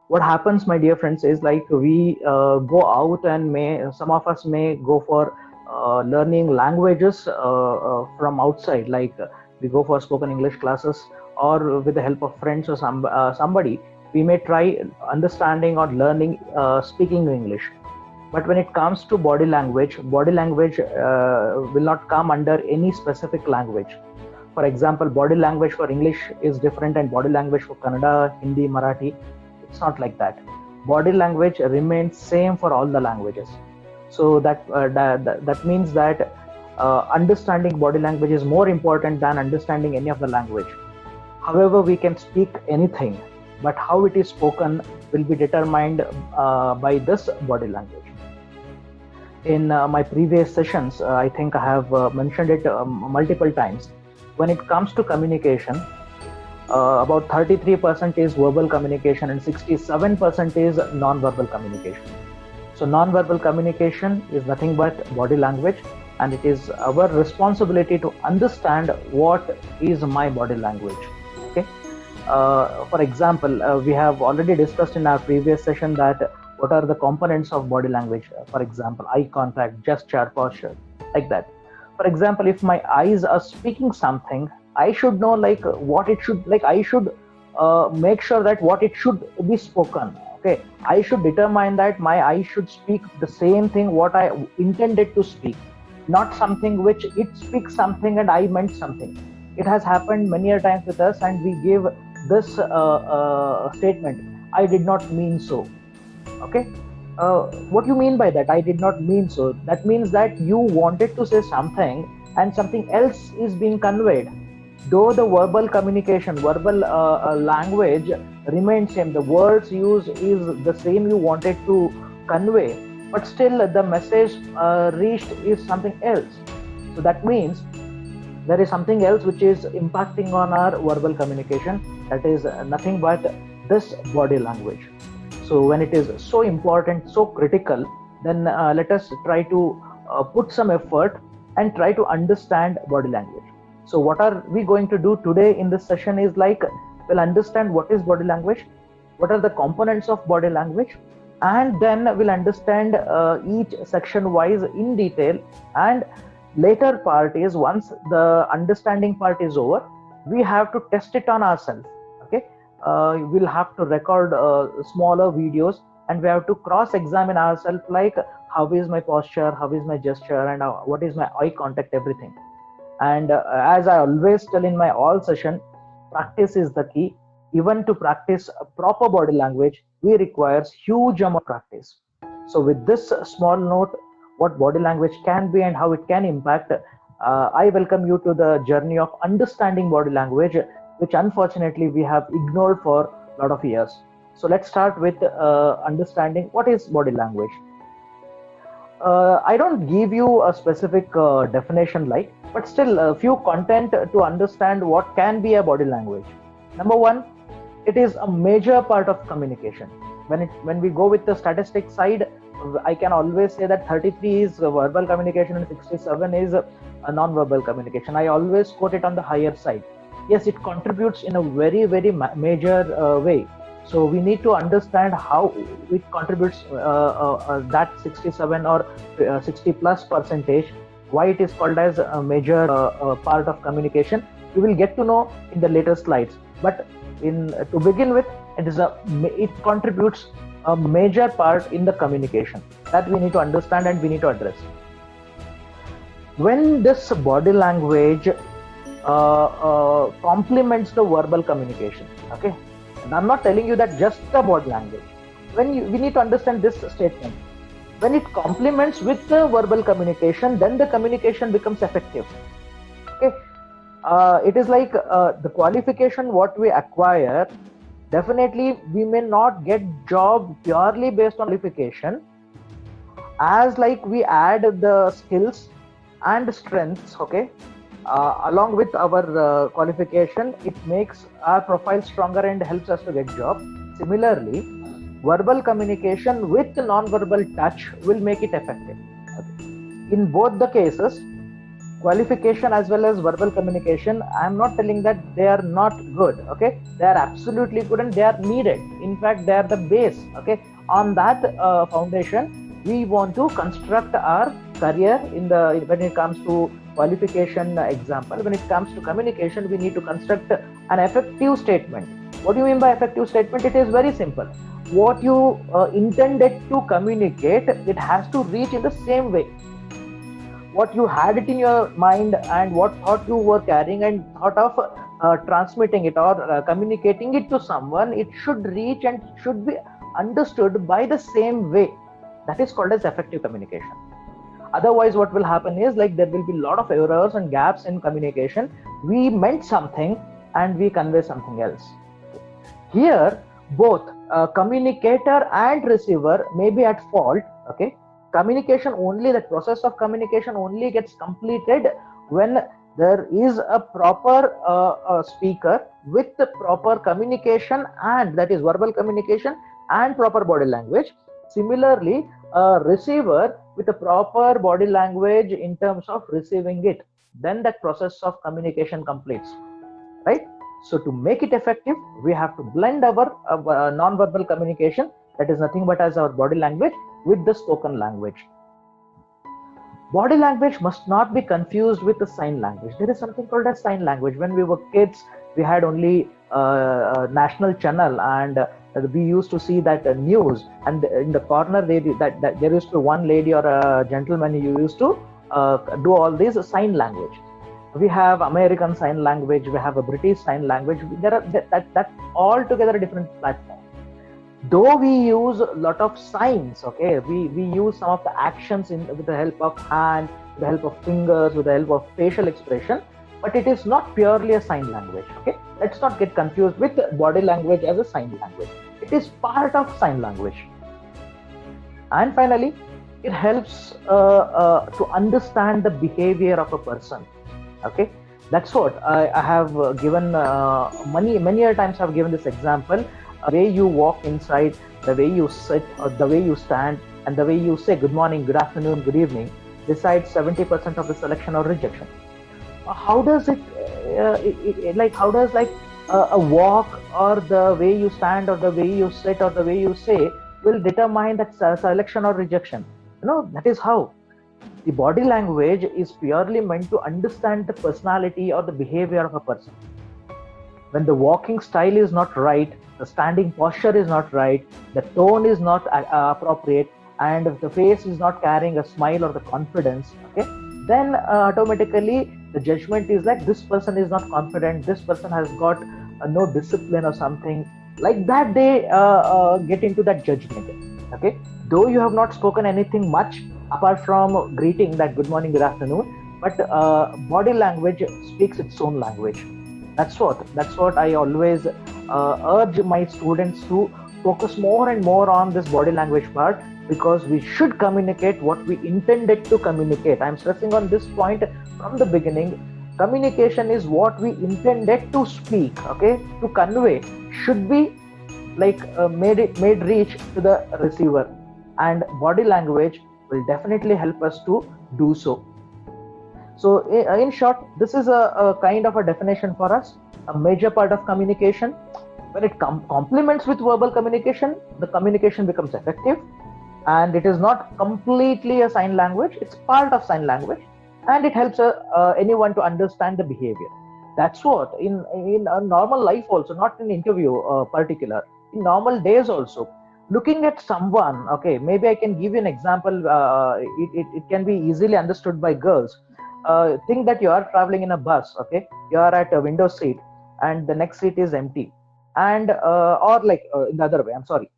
what happens, my dear friends, is like we go out and some of us may go for learning languages from outside, like we go for spoken English classes, or with the help of friends or somebody, we may try understanding or learning speaking English. But when it comes to body language will not come under any specific language. For example, body language for English is different and body language for Kannada, Hindi, Marathi, it's not like that. Body language remains same for all the languages. So that means that understanding body language is more important than understanding any of the language. However, we can speak anything, but how it is spoken will be determined by this body language. In my previous sessions, I think I have mentioned it multiple times. When it comes to communication, about 33% is verbal communication and 67% is non-verbal communication. So non-verbal communication is nothing but body language, and it is our responsibility to understand what is my body language. Okay. For example, we have already discussed in our previous session that what are the components of body language. For example, eye contact, gesture, posture, like that. For example, if my eyes are speaking something, I should know like what it should, like I should make sure that what it should be spoken. Okay, I should determine that my eyes should speak the same thing what I intended to speak, not something which it speaks something and I meant something. It has happened many a times with us, and we give this statement, I did not mean so. Okay, what you mean by that, I did not mean so? That means that you wanted to say something and something else is being conveyed. Though the verbal communication, verbal language remains same, the words used is the same you wanted to convey, but still the message reached is something else. So that means there is something else which is impacting on our verbal communication. That is nothing but this body language. So when it is so important, so critical, then let us try to put some effort and try to understand body language. So what are we going to do today in this session is like, we'll understand what is body language, what are the components of body language, and then we'll understand each section wise in detail. And later part is, once the understanding part is over, we have to test it on ourselves. Okay, we'll have to record smaller videos, and we have to cross-examine ourselves, like how is my posture, how is my gesture, and what is my eye contact, everything. And as I always tell in my all session, practice is the key. Even to practice a proper body language, we requires huge amount of practice. So with this small note, what body language can be and how it can impact, I welcome you to the journey of understanding body language, which unfortunately we have ignored for a lot of years. So let's start with understanding what is body language. I don't give you a specific definition like, but still a few content to understand what can be a body language. Number one, it is a major part of communication. When we go with the statistic side, I can always say that 33 is verbal communication and 67 is a non-verbal communication. I always quote it on the higher side. Yes, it contributes in a very, very major way. So we need to understand how it contributes that 67 or 60 plus percentage, why it is called as a major part of communication. You will get to know in the later slides. But to begin with, it contributes a major part in the communication that we need to understand and we need to address. When this body language complements the verbal communication, okay, and I'm not telling you that just the body language. We need to understand this statement. When it complements with the verbal communication, then the communication becomes effective. Okay, it is like the qualification what we acquire. Definitely, we may not get job purely based on qualification. As like we add the skills and strengths, okay, along with our qualification, it makes our profile stronger and helps us to get job. Similarly, verbal communication with non-verbal touch will make it effective. Okay. In both the cases, qualification as well as verbal communication, I'm not telling that they are not good. Okay, they are absolutely good and they are needed. In fact, they are the base. Okay, on that foundation, we want to construct our career in the when it comes to qualification example. When it comes to communication, we need to construct an effective statement. What do you mean by effective statement? It is very simple. What you intended to communicate, it has to reach in the same way. What you had it in your mind and what thought you were carrying and thought of transmitting it or communicating it to someone, it should reach and should be understood by the same way. That is called as effective communication. Otherwise, what will happen is like there will be a lot of errors and gaps in communication. We meant something and we convey something else. Here, both communicator and receiver may be at fault. Okay, communication only, the process of communication only gets completed when there is a proper speaker with the proper communication, and that is verbal communication and proper body language. Similarly, a receiver with a proper body language in terms of receiving it, then that process of communication completes, right? So to make it effective, we have to blend our non-verbal communication, that is nothing but as our body language, with the spoken language. Body language must not be confused with the sign language. There is something called as sign language. When we were kids, we had only national channel, and we used to see that news, and in the corner there used to be one lady or a gentleman who used to do all these sign language. We have American Sign Language, we have a British Sign Language. There are that all together a different platform. Though we use a lot of signs, okay, we use some of the actions with the help of hand, with the help of fingers, with the help of facial expression, but it is not purely a sign language. Okay, let's not get confused with body language as a sign language. It is part of sign language. And finally, it helps to understand the behavior of a person. Okay, that's what I have given many times. I've given this example: the way you walk inside, the way you sit, or the way you stand, and the way you say good morning, good afternoon, good evening decides 70% of the selection or rejection. How does how does a walk or the way you stand or the way you sit or the way you say will determine that selection or rejection? That is how. The body language is purely meant to understand the personality or the behavior of a person. When the walking style is not right, the standing posture is not right, the tone is not appropriate, and if the face is not carrying a smile or the confidence, okay, then automatically the judgment is like this person is not confident, this person has got no discipline or something like that. They get into that judgment. Okay, though you have not spoken anything much apart from greeting, that good morning, good afternoon, but body language speaks its own language. That's what I always urge my students to focus more and more on this body language part, because we should communicate what we intended to communicate. I'm stressing on this point from the beginning. Communication is what we intended to speak, okay, to convey, should be made reach to the receiver, and body language will definitely help us to do so. So in short, this is a kind of a definition for us, a major part of communication. When it complements with verbal communication, the communication becomes effective, and it is not completely a sign language, it's part of sign language, and it helps anyone to understand the behavior. That's what in a normal life also, not in interview particular, in normal days also, looking at someone, okay, maybe I can give you an example. It can be easily understood by girls. Think that you are traveling in a bus, okay, you are at a window seat and the next seat is empty, and or in the other way, I'm sorry,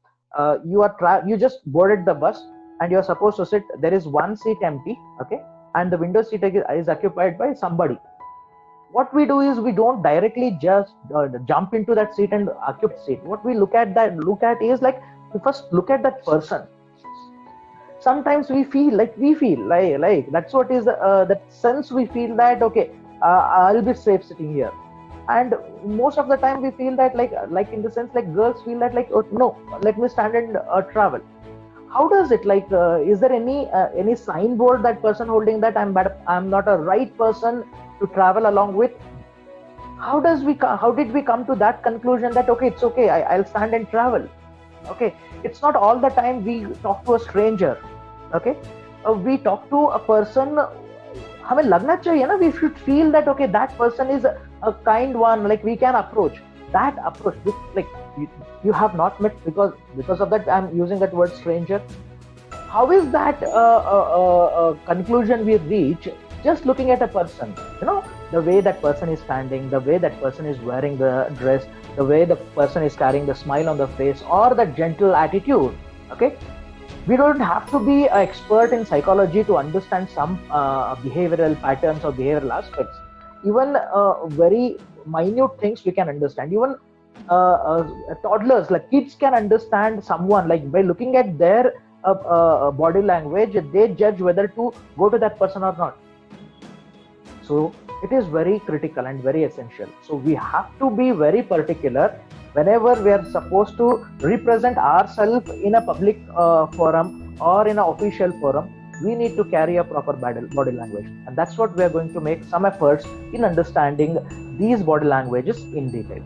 you just boarded the bus and you're supposed to sit, there is one seat empty, okay, and the window seat is occupied by somebody. What we do is we don't directly just jump into that seat and occupy the seat. What we look at is we first look at that person. Sometimes we feel like that's what is that sense. We feel that okay, I'll be safe sitting here, and most of the time we feel that like in the sense, like girls feel that oh no, let me stand and travel. how does it, like, is there any signboard that person holding that I'm not a right person to travel along with? How did we come to that conclusion that okay, it's okay, I'll stand and travel? Okay, it's not all the time we talk to a stranger. Okay, we talk to a person, हमें लगना चाहिए ना, we should feel that okay, that person is a kind one, like we can approach that approach. Like you have not met, because of that I'm using that word stranger. How is that conclusion we reach just looking at a person? The way that person is standing, the way that person is wearing the dress, the way the person is carrying the smile on the face, or the gentle attitude. Okay, we don't have to be an expert in psychology to understand some behavioral patterns or behavioral aspects. Even very minute things we can understand. Even toddlers, like kids, can understand someone, like by looking at their body language. They judge whether to go to that person or not. So it is very critical and very essential. So we have to be very particular whenever we are supposed to represent ourselves in a public forum or in an official forum. We need to carry a proper body language, and that's what we are going to make some efforts in understanding these body languages in detail.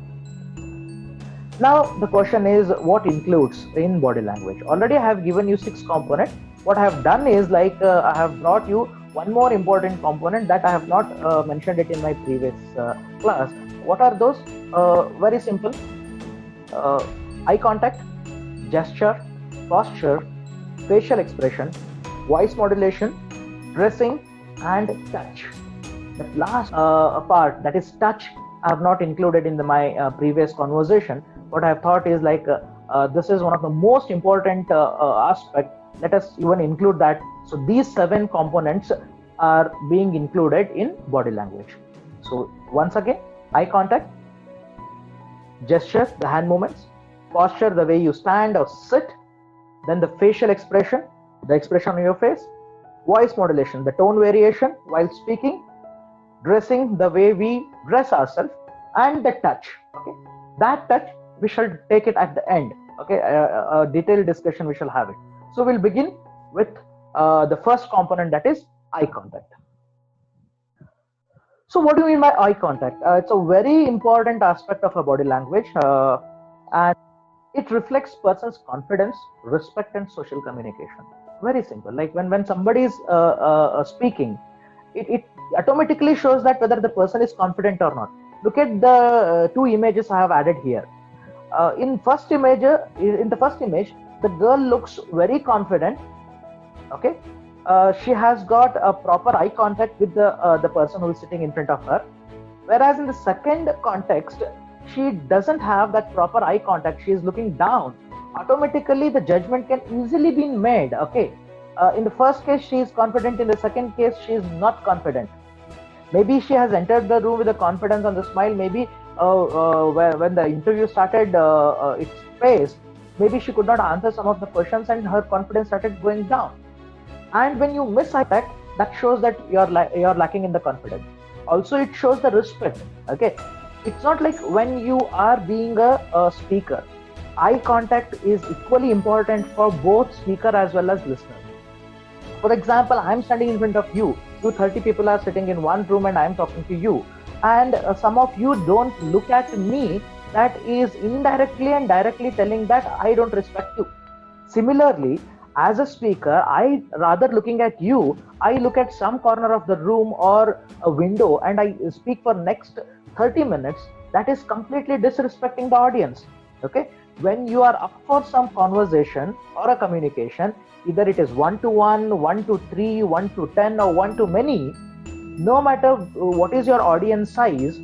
Now the question is, what includes in body language? Already I have given you 6 components. What I have done is, like, I have brought you one more important component that I have not mentioned it in my previous class. What are those? Very simple. Eye contact, gesture, posture, facial expression, voice modulation, dressing, and touch. The last part, that is touch, I have not included in my previous conversation. What I have thought is, like, this is one of the most important aspect. Let us even include that. So these 7 components are being included in body language. So once again, eye contact, gesture, the hand movements, posture, the way you stand or sit, then the facial expression, the expression on your face, voice modulation, the tone variation while speaking, dressing, the way we dress ourselves, and the touch. Okay, that touch we shall take it at the end. Okay, a detailed discussion we shall have it. So we'll begin with the first component, that is eye contact. So what do you mean by eye contact? It's a very important aspect of a body language, and it reflects person's confidence, respect, and social communication. Very simple. Like when somebody is speaking, it automatically shows that whether the person is confident or not. Look at the 2 images I have added here. In the first image, the girl looks very confident. Okay, she has got a proper eye contact with the person who is sitting in front of her. Whereas in the second context, she doesn't have that proper eye contact. She is looking down. Automatically, the judgment can easily be made. Okay, in the first case, she is confident. In the second case, she is not confident. Maybe she has entered the room with a confidence on the smile. Maybe when the interview started its pace, maybe she could not answer some of the questions and her confidence started going down. And when you miss eye contact, that shows that you're lacking in the confidence. Also, it shows the respect. Okay, it's not like when you are being a speaker, eye contact is equally important for both speaker as well as listener. For example, I'm standing in front of you. 30 people are sitting in one room and I'm talking to you. And some of you don't look at me. That is indirectly and directly telling that I don't respect you. Similarly, as a speaker, I rather looking at you, I look at some corner of the room or a window and I speak for next 30 minutes. That is completely disrespecting the audience. Okay, when you are up for some conversation or a communication, either it is 1-to-1, 1-to-3, 1-to-10, or 1-to-many, no matter what is your audience size,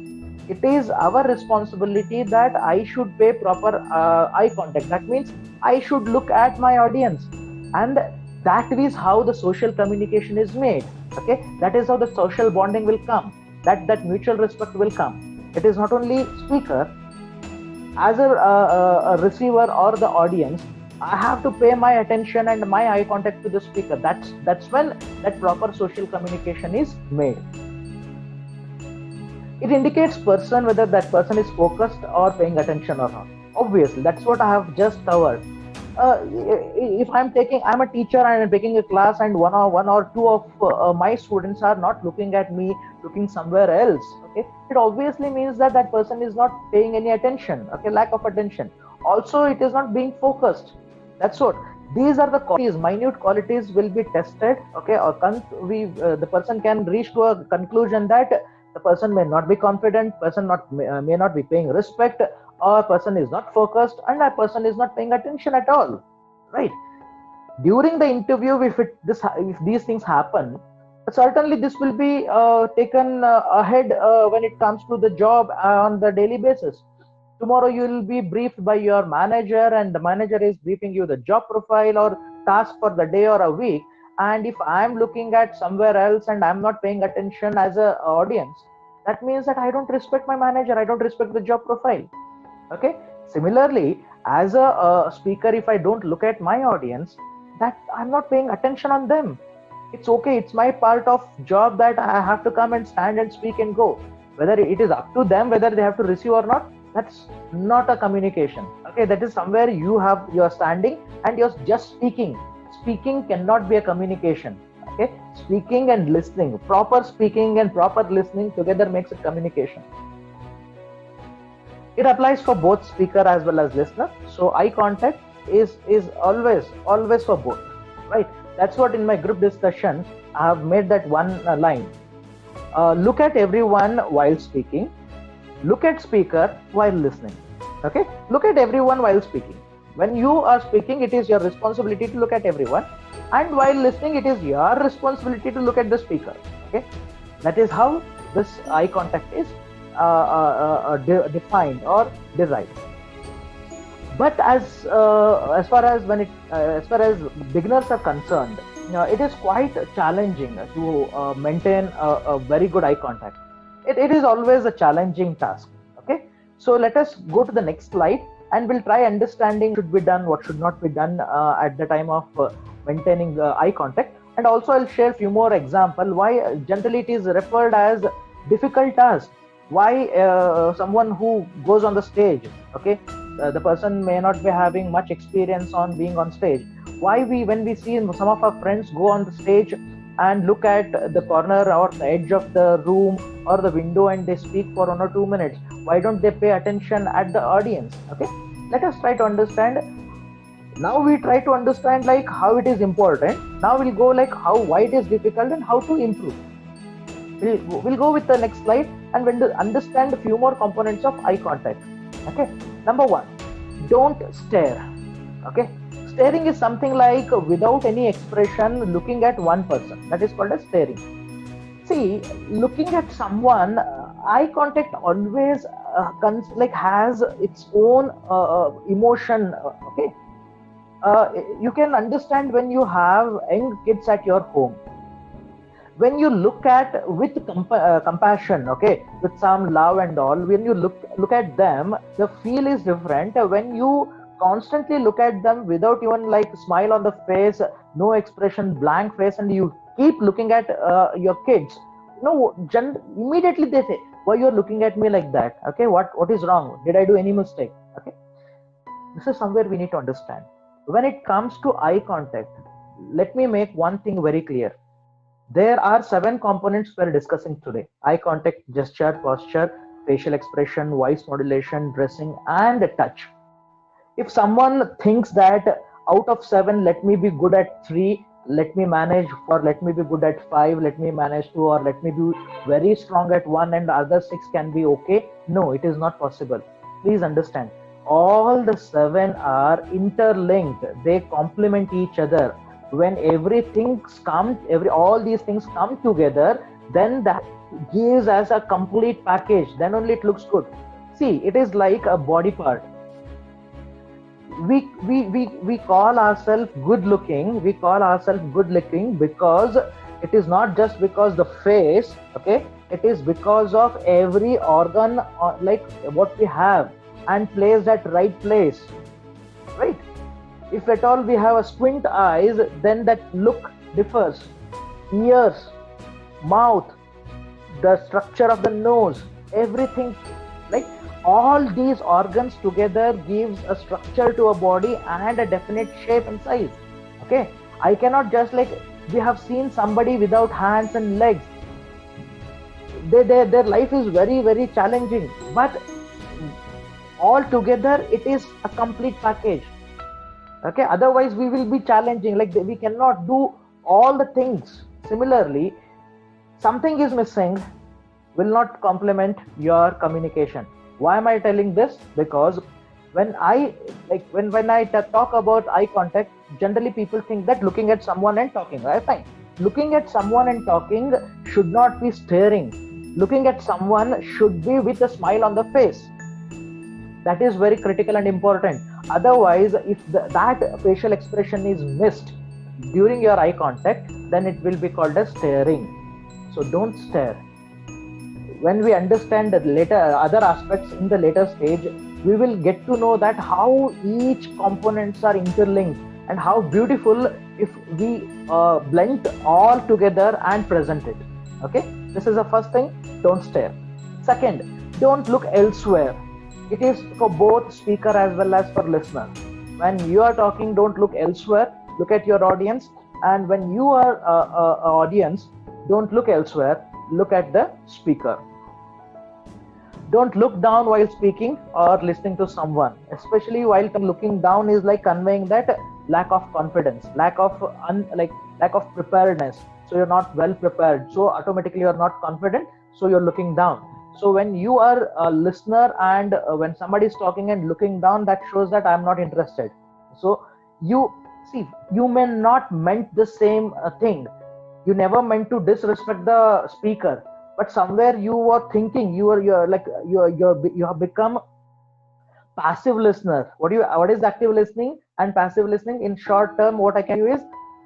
it is our responsibility that I should pay proper eye contact. That means I should look at my audience, and that is how the social communication is made. Okay, that is how the social bonding will come, that mutual respect will come. It is not only speaker, as a receiver or the audience, I have to pay my attention and my eye contact to the speaker. That's when that proper social communication is made. It indicates person whether that person is focused or paying attention or not. Obviously, that's what I have just covered. if I'm a teacher and I'm taking a class, and one or two of my students are not looking at me, looking somewhere else, okay, it obviously means that that person is not paying any attention, okay, lack of attention. Also, it is not being focused. That's what. These are the qualities, minute qualities will be tested, okay, or the person can reach to a conclusion that the person may not be confident, person may not be paying respect, or a person is not focused, and a person is not paying attention at all, right? During the interview, if these things happen, certainly this will be taken ahead when it comes to the job on the daily basis. Tomorrow you will be briefed by your manager, and the manager is briefing you the job profile or task for the day or a week. And if I'm looking at somewhere else and I'm not paying attention as a audience, that means that I don't respect my manager, I don't respect the job profile, okay. Similarly, as a speaker, if I don't look at my audience, that I'm not paying attention on them. It's okay, it's my part of job that I have to come and stand and speak and go. Whether it is up to them whether they have to receive or not, that's not a communication, okay. That is somewhere you're standing and you're just speaking cannot be a communication, okay. Speaking and listening, proper speaking and proper listening together makes it communication. It applies for both speaker as well as listener. So eye contact is always for both, right? That's what in my group discussion I have made that one line. Look at everyone while speaking, look at speaker while listening, okay. Look at everyone while speaking. When you are speaking, it is your responsibility to look at everyone, and while listening, it is your responsibility to look at the speaker, okay. That is how this eye contact is defined or derived. But as far as beginners are concerned, it is quite challenging to maintain a very good eye contact. It is always a challenging task, okay. So let us go to the next slide, and we'll try understanding what should be done, what should not be done at the time of maintaining eye contact. And also I'll share a few more examples why generally it is referred as difficult task. Why someone who goes on the stage, okay, the person may not be having much experience on being on stage. Why when we see some of our friends go on the stage and look at the corner or the edge of the room or the window and they speak for 1 or 2 minutes, why don't they pay attention at the audience, okay? Let us try to understand. Now we try to understand like how it is important. Now we'll go like why it is difficult and how to improve. We'll go with the next slide and we'll understand a few more components of eye contact, okay. Number one, don't stare, okay. Staring is something like without any expression looking at one person. That is called as staring. See, looking at someone, eye contact always has its own emotion, okay. You can understand when you have young kids at your home. When you look at with compassion, okay, with some love and all, when you look at them, the feel is different. When you constantly look at them without even like smile on the face, no expression, blank face, and you keep looking at your kids, immediately they say, why you're looking at me like that, okay, what is wrong, did I do any mistake, okay. This is somewhere we need to understand. When it comes to eye contact, let me make one thing very clear. There are 7 components we're discussing today: eye contact, gesture, posture, facial expression, voice modulation, dressing, and touch. If someone thinks that out of 7, let me be good at 3, let me manage 4, let me be good at 5, let me manage 2, or let me be very strong at 1 and the other 6 can be okay. No, it is not possible. Please understand, all the 7 are interlinked. They complement each other. When all these things come together, then that gives as a complete package. Then only it looks good. See, it is like a body part. We call ourselves good looking. We call ourselves good looking because it is not just because the face, okay. It is because of every organ, like what we have, and placed at right place, right? If at all we have a squint eyes, then that look differs. Ears, mouth, the structure of the nose, everything, like All these organs together gives a structure to a body and a definite shape and size. Okay, I cannot just like, we have seen somebody without hands and legs. Their life is very, very challenging, but all together it is a complete package. Okay, otherwise we will be challenging, like we cannot do all the things. Similarly, something is missing will not complement your communication. Why am I telling this? Because when I talk about eye contact, generally people think that looking at someone and talking, right? Fine. Looking at someone and talking should not be staring. Looking at someone should be with a smile on the face. That is very critical and important. Otherwise, if that facial expression is missed during your eye contact, then it will be called as staring. So don't stare. When we understand the later other aspects in the later stage, we will get to know that how each components are interlinked and how beautiful if we blend all together and present it. Okay, this is the first thing. Don't stare. Second, don't look elsewhere. It is for both speaker as well as for listener. When you are talking, don't look elsewhere. Look at your audience. And when you are audience, don't look elsewhere. Look at the speaker. Don't look down while speaking or listening to someone. Especially while looking down is like conveying that lack of confidence, lack of preparedness. So you're not well prepared. So automatically you're not confident. So you're looking down. So when you are a listener and when somebody is talking and looking down, that shows that I'm not interested. So you see, you may not meant the same thing. You never meant to disrespect the speaker, but somewhere you were thinking, you have become passive listener. What is active listening and passive listening? In short term, what I can do is,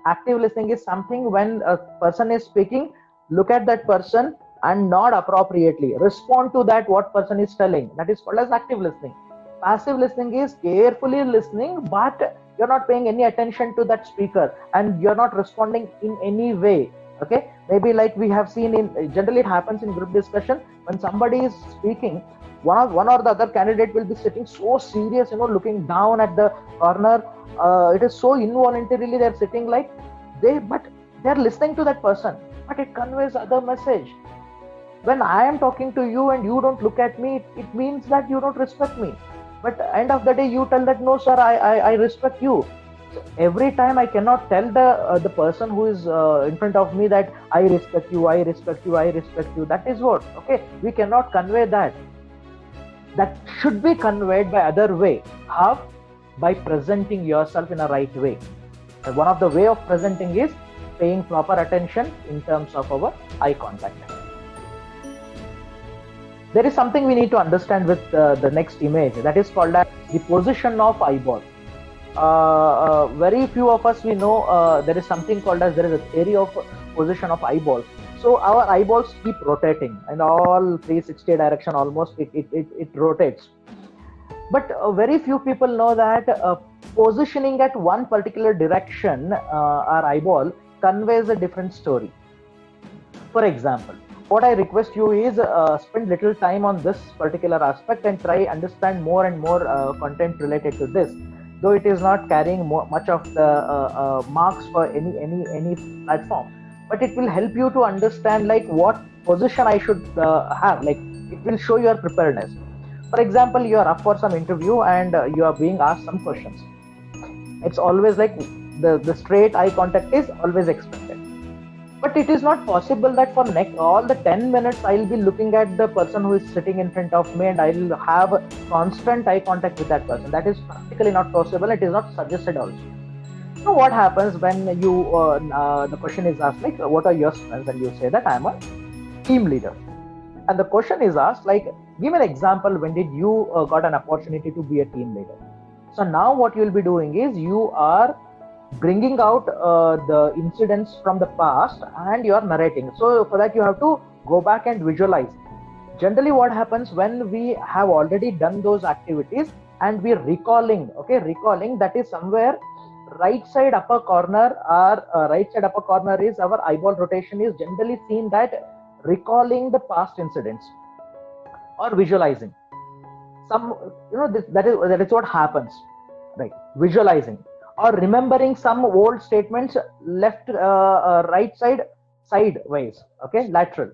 active listening is something when a person is speaking, look at that person and nod appropriately, respond to that what person is telling. That is called as active listening. Passive listening is carefully listening, but you're not paying any attention to that speaker and you're not responding in any way. Okay, maybe like we have seen in, generally it happens in group discussion, when somebody is speaking, one or the other candidate will be sitting so serious, looking down at the corner. It is so involuntarily they're sitting like but they're listening to that person, but it conveys other message. When I am talking to you and you don't look at me, it means that you don't respect me. But end of the day, you tell that, no, sir, I respect you. So every time I cannot tell the person who is in front of me that I respect you, I respect you, I respect you. That is what, okay? We cannot convey that. That should be conveyed by other way. How? By presenting yourself in a right way. And one of the way of presenting is paying proper attention in terms of our eye contact. There is something we need to understand with the next image, that is called as the position of eyeball. Very few of us we know there is something called as, there is a theory of position of eyeballs. So our eyeballs keep rotating in all 360 direction almost, it rotates. But very few people know that positioning at one particular direction, our eyeball conveys a different story. For example, what I request you is spend little time on this particular aspect and try understand more and more content related to this, though it is not carrying much of the marks for any platform, but it will help you to understand like what position I should have. Like it will show your preparedness. For example, you are up for some interview and you are being asked some questions. It's always like the straight eye contact is always expected. But it is not possible that for all the 10 minutes I'll be looking at the person who is sitting in front of me and I'll have constant eye contact with that person. That is practically not possible. It is not suggested also. So what happens when you the question is asked like, what are your strengths, and you say that I am a team leader, and the question is asked like, give an example, when did you got an opportunity to be a team leader? So now what you will be doing is you are bringing out the incidents from the past and you are narrating. So for that you have to go back and visualize. Generally what happens when we have already done those activities and we are recalling, that is somewhere right side upper corner, or right side upper corner is our eyeball rotation is generally seen that recalling the past incidents or visualizing. some, that is what happens, right? Visualizing or remembering some old statements, left, right side, sideways, okay, lateral.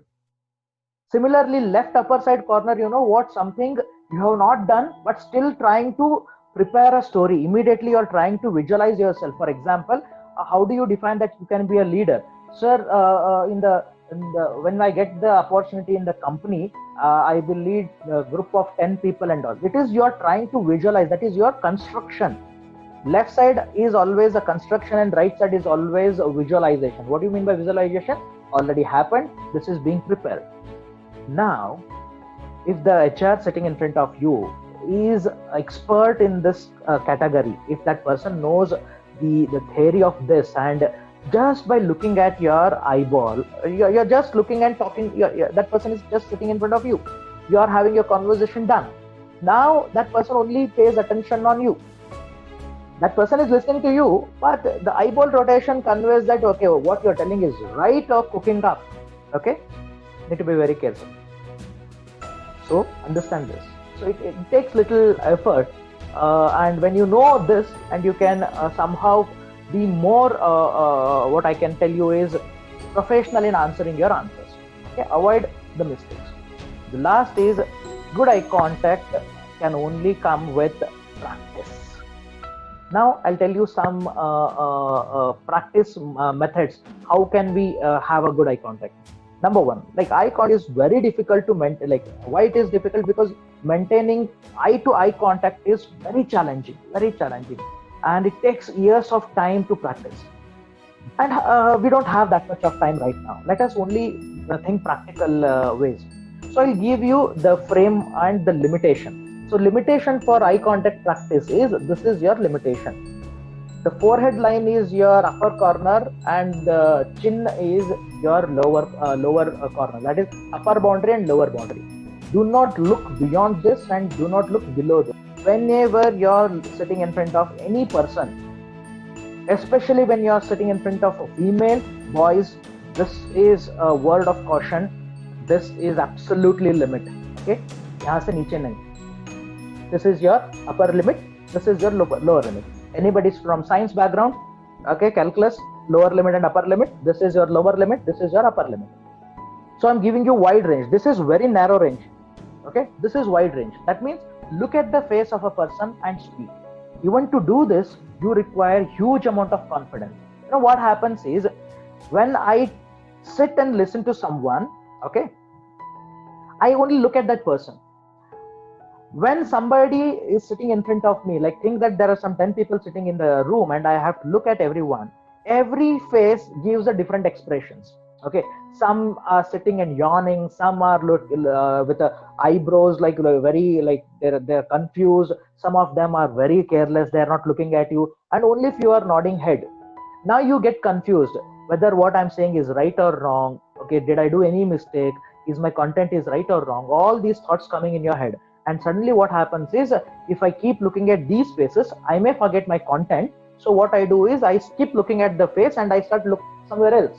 Similarly, left upper side corner, what, something you have not done but still trying to prepare a story. Immediately you're trying to visualize yourself. For example, how do you define that you can be a leader? Sir, when I get the opportunity in the company, I will lead a group of 10 people and all. It is you're trying to visualize, that is your construction. Left side is always a construction and right side is always a visualization. What do you mean by visualization? Already happened, this is being prepared. Now, if the HR sitting in front of you is expert in this category, if that person knows the theory of this, and just by looking at your eyeball, you're just looking and talking, that person is just sitting in front of you, you are having your conversation done. Now that person only pays attention on you, that person is listening to you, but the eyeball rotation conveys that, okay, what you're telling is right or cooking up. Okay, need to be very careful. So understand this. So it takes little effort, and when you know this, and you can somehow be more, what I can tell you is professional in answering your answers. Okay, avoid the mistakes. The last is good eye contact can only come with practice. Now I'll tell you some practice methods. How can we have a good eye contact? Number one, like eye contact is very difficult to maintain. Like, why it is difficult? Because maintaining eye to eye contact is very challenging, and it takes years of time to practice. And we don't have that much of time right now. Let us only think practical ways. So I'll give you the frame and the limitation. So limitation for eye contact practice is, this is your limitation. The forehead line is your upper corner and the chin is your lower corner. That is upper boundary and lower boundary. Do not look beyond this and do not look below this. Whenever you're sitting in front of any person, especially when you're sitting in front of a female, boys, this is a word of caution. This is absolutely limit. Okay, यहाँ से नीचे नहीं. This is your upper limit, this is your lower limit. Anybody from science background, okay, calculus, lower limit and upper limit, this is your lower limit, this is your upper limit. So I'm giving you wide range. This is very narrow range. Okay, this is wide range. That means look at the face of a person and speak. Even to do this, you require huge amount of confidence. You know what happens is, when I sit and listen to someone, okay, I only look at that person. When somebody is sitting in front of me, like think that there are some 10 people sitting in the room and I have to look at everyone. Every face gives a different expressions. Okay, some are sitting and yawning, some are with eyebrows like very like they're confused. Some of them are very careless, they're not looking at you, and only if you are nodding head. Now you get confused whether what I'm saying is right or wrong. Okay, did I do any mistake? Is my content is right or wrong? All these thoughts coming in your head. And suddenly what happens is, if I keep looking at these faces, I may forget my content. So what I do is I skip looking at the face and I start looking somewhere else.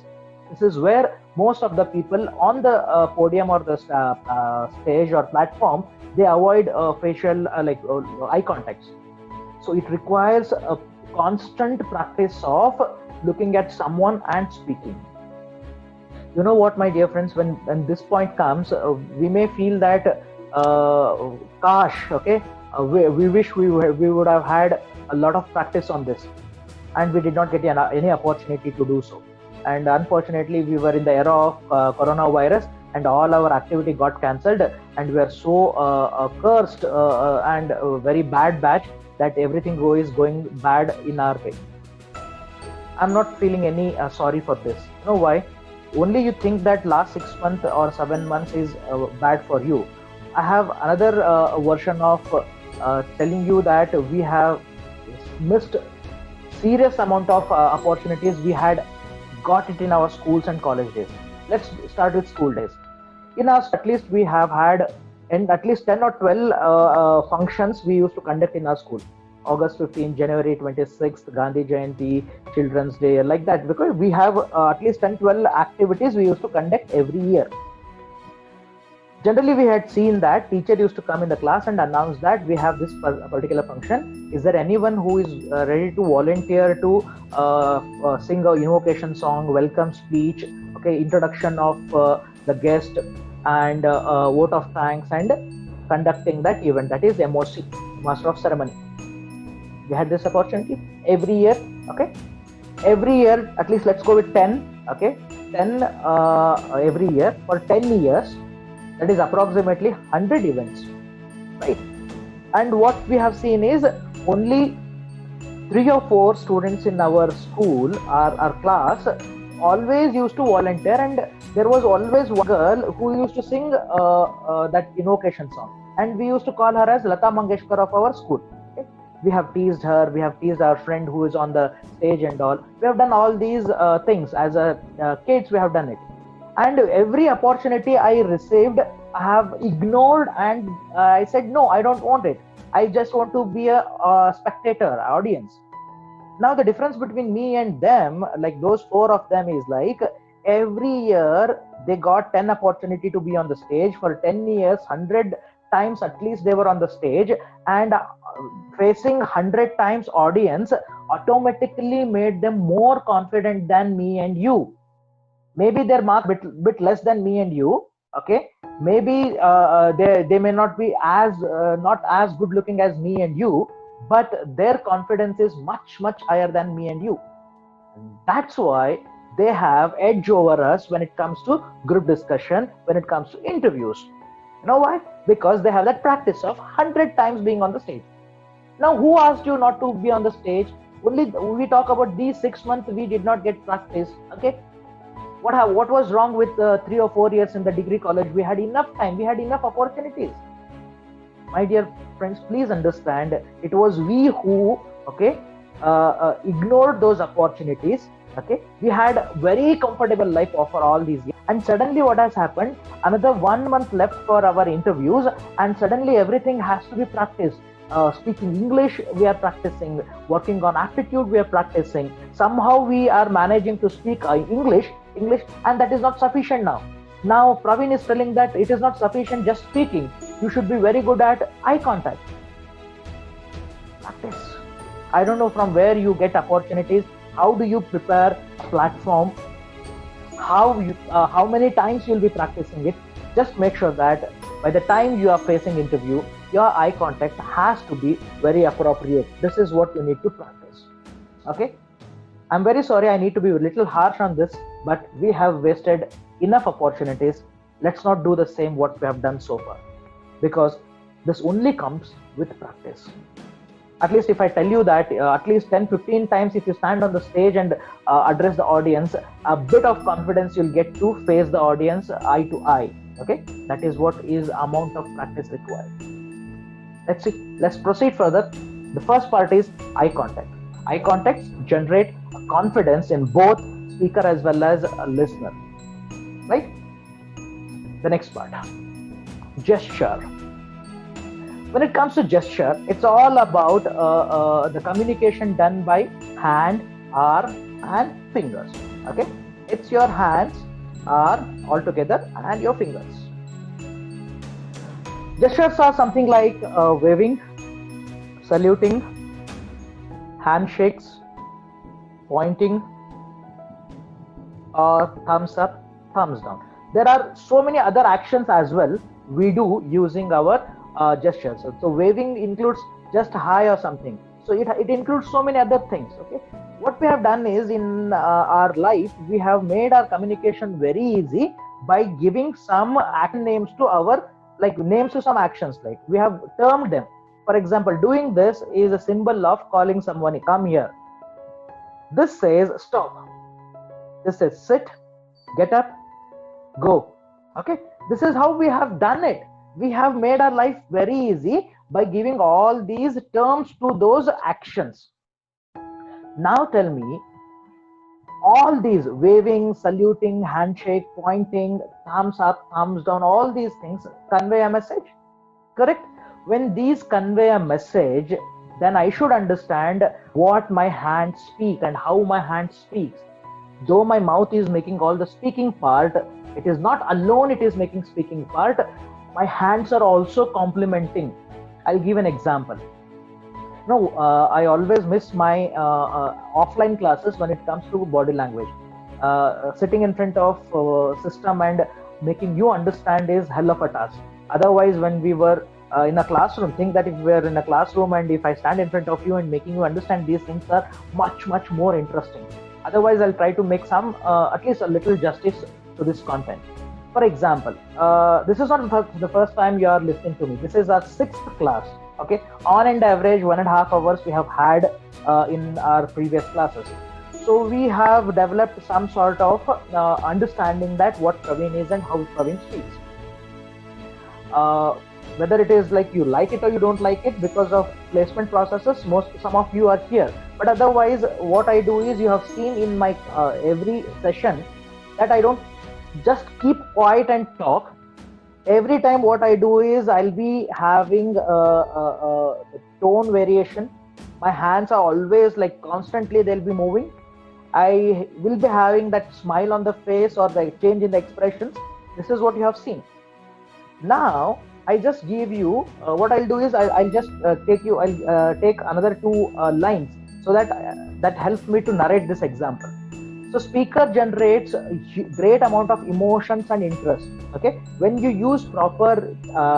This is where most of the people on the podium or the stage or platform, they avoid facial eye contacts. So it requires a constant practice of looking at someone and speaking. You know what, my dear friends, when this point comes, we may feel that we wish we would have had a lot of practice on this, and we did not get any opportunity to do so. And unfortunately, we were in the era of coronavirus, and all our activity got cancelled, and we are so cursed and very bad batch that everything is going bad in our way. I'm not feeling any sorry for this. You know why? Only you think that last 6 months or 7 months is bad for you. I have another version of telling you that we have missed serious amount of opportunities we had got it in our schools and college days. Let's start with school days. In our, at least we have had at least 10 or 12 functions we used to conduct in our school. August 15, January 26th, Gandhi Jayanti, Children's Day, like that, because we have at least 10-12 activities we used to conduct every year. Generally, we had seen that teacher used to come in the class and announce that we have this particular function. Is there anyone who is ready to volunteer to sing a invocation song, welcome speech, okay, introduction of the guest, and vote of thanks, and conducting that event, that is MOC, Master of Ceremony. We had this opportunity every year, okay. Every year, at least let's go with 10, okay, 10 every year for 10 years. That is approximately 100 events, right? And what we have seen is only 3 or 4 students in our school, our class, always used to volunteer, and there was always one girl who used to sing that invocation song, and we used to call her as Lata Mangeshkar of our school. Okay? We have teased her, we have teased our friend who is on the stage and all. We have done all these things as kids. We have done it. And every opportunity I received, I have ignored, and I said, no, I don't want it. I just want to be a spectator, audience. Now the difference between me and them, like those 4 of them, is like every year they got 10 opportunity to be on the stage. For 10 years, 100 times at least they were on the stage, and facing 100 times audience automatically made them more confident than me and you. Maybe their mark bit less than me and you, okay. Maybe they may not be as not as good looking as me and you, but their confidence is much higher than me and you. That's why they have edge over us when it comes to group discussion, when it comes to interviews. You know why? Because they have that practice of 100 times being on the stage. Now, who asked you not to be on the stage? Only we talk about these 6 months we did not get practice, okay. What was wrong with 3 or 4 years in the degree college? We had enough time, we had enough opportunities. My dear friends, please understand, it was we who, okay, ignored those opportunities, okay. We had very comfortable life for all these years, and suddenly what has happened? Another 1 month left for our interviews, and suddenly everything has to be practiced. Speaking English, we are practicing. Working on aptitude, we are practicing. Somehow we are managing to speak English, and that is not sufficient now. Now Praveen is telling that it is not sufficient just speaking. You should be very good at eye contact. Practice. I don't know from where you get opportunities. How do you prepare a platform? How many times you'll be practicing it? Just make sure that by the time you are facing interview, your eye contact has to be very appropriate. This is what you need to practice. Okay? I'm very sorry, I need to be a little harsh on this, but we have wasted enough opportunities. Let's not do the same what we have done so far, because this only comes with practice. At least if I tell you that at least 10-15 times if you stand on the stage and address the audience, a bit of confidence you'll get to face the audience eye to eye. Okay, that is what is amount of practice required. Let's see. Let's proceed further. The first part is eye contact. Eye contacts generate confidence in both speaker as well as a listener. Right? The next part, gesture. When it comes to gesture, it's all about the communication done by hand, arm, and fingers. Okay, it's your hands are all together and your fingers. Gestures are something like waving, saluting, handshakes, pointing, or thumbs up, thumbs down. There are so many other actions as well we do using our gestures. So waving includes just hi or something. So it includes so many other things. Okay, what we have done is in our life we have made our communication very easy by giving some action names to our, like names to some actions, like we have termed them. For example, doing this is a symbol of calling someone, come here. This says stop. This says sit, get up, go. Okay, this is how we have done it. We have made our life very easy by giving all these terms to those actions. Now tell me, all these waving, saluting, handshake, pointing, thumbs up, thumbs down, all these things convey a message, correct? When these convey a message, then I should understand what my hands speak and how my hand speaks. Though my mouth is making all the speaking part, it is not alone it is making speaking part. My hands are also complementing. I'll give an example. No, I always miss my offline classes when it comes to body language. Sitting in front of system and making you understand is hell of a task. Otherwise, when we were in a classroom, think that if we are in a classroom and if I stand in front of you and making you understand, these things are much more interesting. Otherwise, I'll try to make some at least a little justice to this content. For example, this is not the first time you are listening to me. This is our 6th class. Okay, on and average 1.5 hours we have had in our previous classes. So we have developed some sort of understanding that what Praveen is and how Praveen speaks. Whether it is like you like it or you don't like it, because of placement processes, some of you are here. But otherwise, what I do is, you have seen in my every session that I don't just keep quiet and talk. Every time what I do is, I'll be having a tone variation. My hands are always like constantly they'll be moving. I will be having that smile on the face or the change in the expressions. This is what you have seen. Now I just give you what I'll do is I'll just I'll take another 2 lines, so that helps me to narrate this example. So speaker generates a great amount of emotions and interest. Okay, when you use proper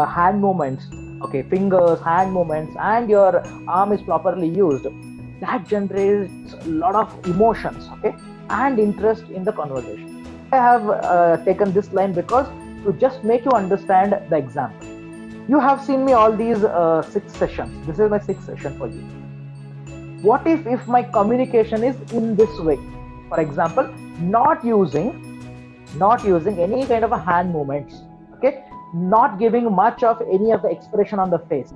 hand movements, okay, fingers, hand movements, and your arm is properly used, that generates a lot of emotions, okay, and interest in the conversation. I have taken this line because to just make you understand the example. You have seen me all these 6 sessions. This is my 6th session for you. What if my communication is in this way? For example, not using any kind of a hand movements, okay, not giving much of any of the expression on the face.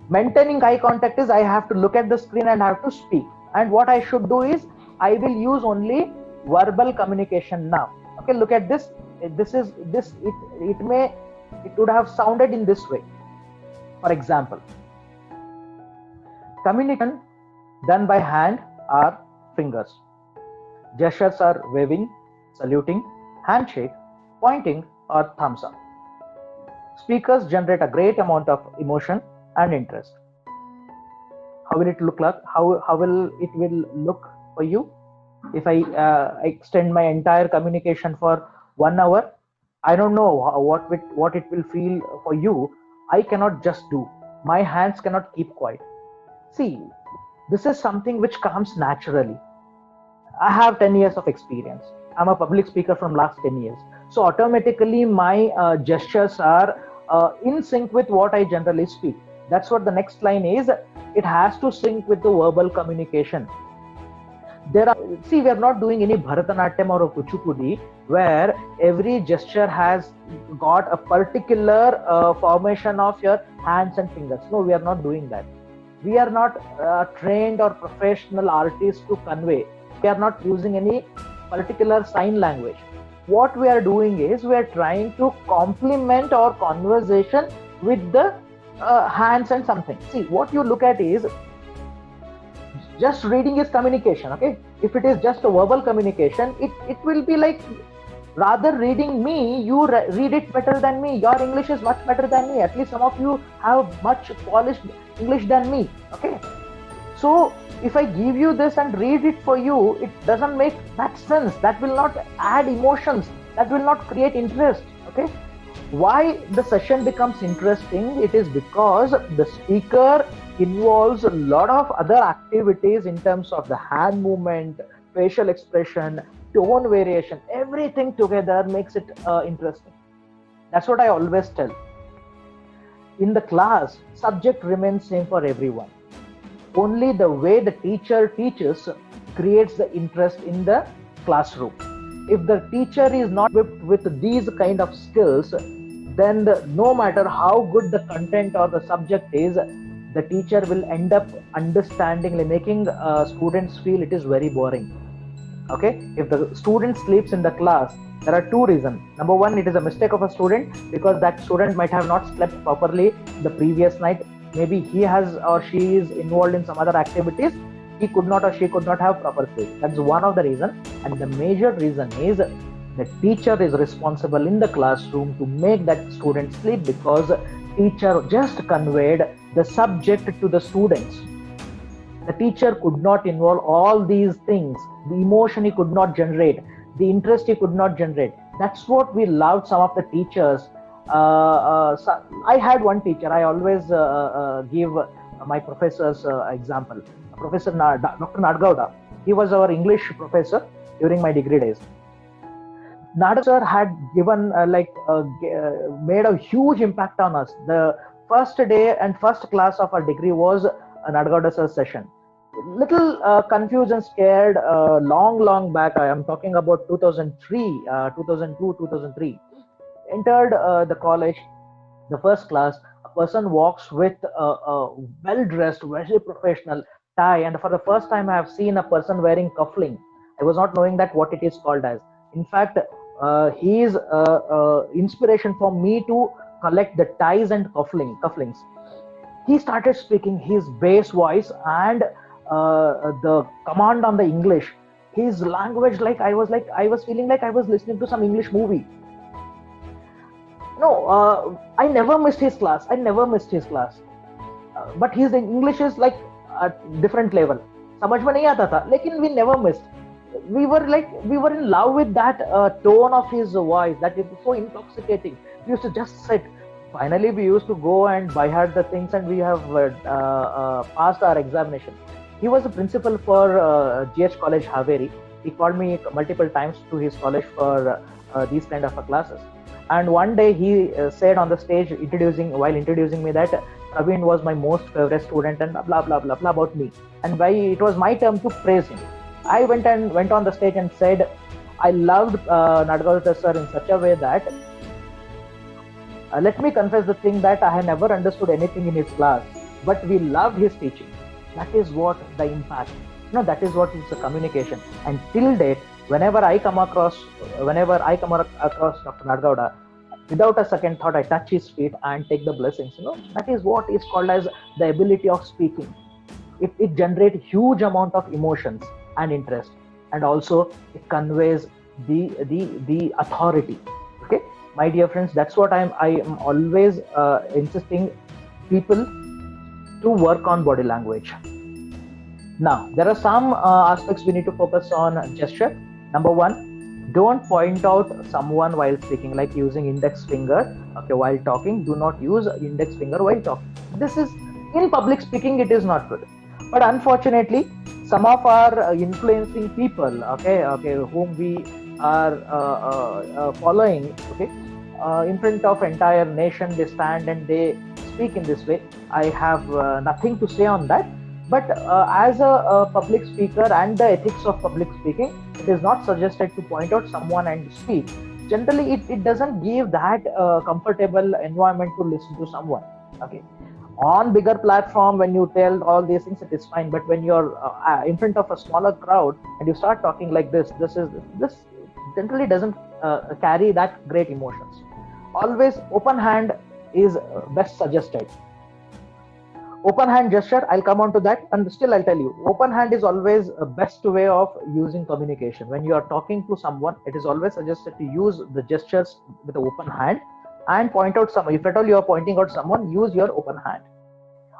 Maintaining eye contact is I have to look at the screen and I have to speak. And what I should do is I will use only verbal communication now. Okay, look at this. It would have sounded in this way. For example, communication done by hand are fingers. Gestures are waving, saluting, handshake, pointing, or thumbs up. Speakers generate a great amount of emotion and interest. How will it look like? How will it look for you? If I extend my entire communication for 1 hour, I don't know what it will feel for you. I cannot just do. My hands cannot keep quiet. See, this is something which comes naturally. I have 10 years of experience. I'm a public speaker from last 10 years. So automatically my gestures are in sync with what I generally speak. That's what the next line is. It has to sync with the verbal communication. We are not doing any Bharatanatyam or a Kuchipudi where every gesture has got a particular formation of your hands and fingers. No, we are not doing that. We are not trained or professional artists to convey. We are not using any particular sign language. What we are doing is we are trying to complement our conversation with the hands and something. See, what you look at is just reading is communication. Okay, if it is just a verbal communication, it will be like rather reading me, you read it better than me. Your English is much better than me. At least some of you have much polished English than me. Okay, so if I give you this and read it for you, it doesn't make that sense. That will not add emotions. That will not create interest. Okay, why the session becomes interesting? It is because the speaker involves a lot of other activities in terms of the hand movement, facial expression, tone variation. Everything together makes it interesting. That's what I always tell. In the class, subject remains same for everyone. Only the way the teacher teaches creates the interest in the classroom. If the teacher is not equipped with these kind of skills, then no matter how good the content or the subject is, the teacher will end up making students feel it is very boring. Okay, if the student sleeps in the class, there are 2 reasons. Number 1, it is a mistake of a student because that student might have not slept properly the previous night. Maybe he has or she is involved in some other activities. He could not or she could not have proper sleep. That's one of the reasons. And the major reason is The teacher is responsible in the classroom to make that student sleep, because teacher just conveyed the subject to the students. The teacher could not involve all these things. The emotion he could not generate, the interest he could not generate. That's what we loved some of the teachers. I had one teacher. I always give my professors example. Professor Dr. Nadgowda. He was our English professor during my degree days. Nadgowda sir had given made a huge impact on us. The first day and first class of our degree was Nadgowda sir's session. Little confused and scared, long back. I am talking about 2003, 2002, 2003. Entered the college, the first class. A person walks with a well-dressed, very professional tie, and for the first time I have seen a person wearing cuffling. I was not knowing that what it is called as. In fact, he is inspiration for me to collect the ties and cufflings. He started speaking his bass voice and the command on the English. His language, I was feeling like I was listening to some English movie. No, I never missed his class. But his English is like a different level. समझ में नहीं आता था, लेकिन we never missed. We were in love with that tone of his voice, that it was so intoxicating. We used to just sit. Finally, we used to go and by heart the things, and we have passed our examination. He was the principal for GH College Haveri. He called me multiple times to his college for these kind of classes. And one day he said on the stage, while introducing me, that Praveen was my most favorite student and blah blah blah blah about me. And it was my turn to praise him. I went on the stage and said, I loved Nadgowda sir in such a way that let me confess the thing that I had never understood anything in his class, but we loved his teaching. That is what the impact. That is what is the communication. And till date, whenever I come across Dr. Nadgowda, without a second thought, I touch his feet and take the blessings. That is what is called as the ability of speaking. It generates huge amount of emotions and interest, and also it conveys the authority. Okay, my dear friends, that's what I am always insisting people to work on body language. Now, there are some aspects we need to focus on gesture. Number one, don't point out someone while speaking, like using index finger. Okay, while talking, do not use index finger while talking. This is, in public speaking, it is not good. But unfortunately, some of our influencing people, okay, whom we are following, okay, in front of entire nation, they stand and they speak in this way. I have nothing to say on that. But as a public speaker and the ethics of public speaking, it is not suggested to point out someone and speak. Generally, it doesn't give that comfortable environment to listen to someone. Okay. On bigger platform, when you tell all these things, it is fine. But when you're in front of a smaller crowd and you start talking like this generally doesn't carry that great emotions. Always open hand is best suggested. Open hand gesture, I'll come on to that, and still I'll tell you, open hand is always a best way of using communication. When you are talking to someone, it is always suggested to use the gestures with the open hand and point out someone. If at all you are pointing out someone, use your open hand.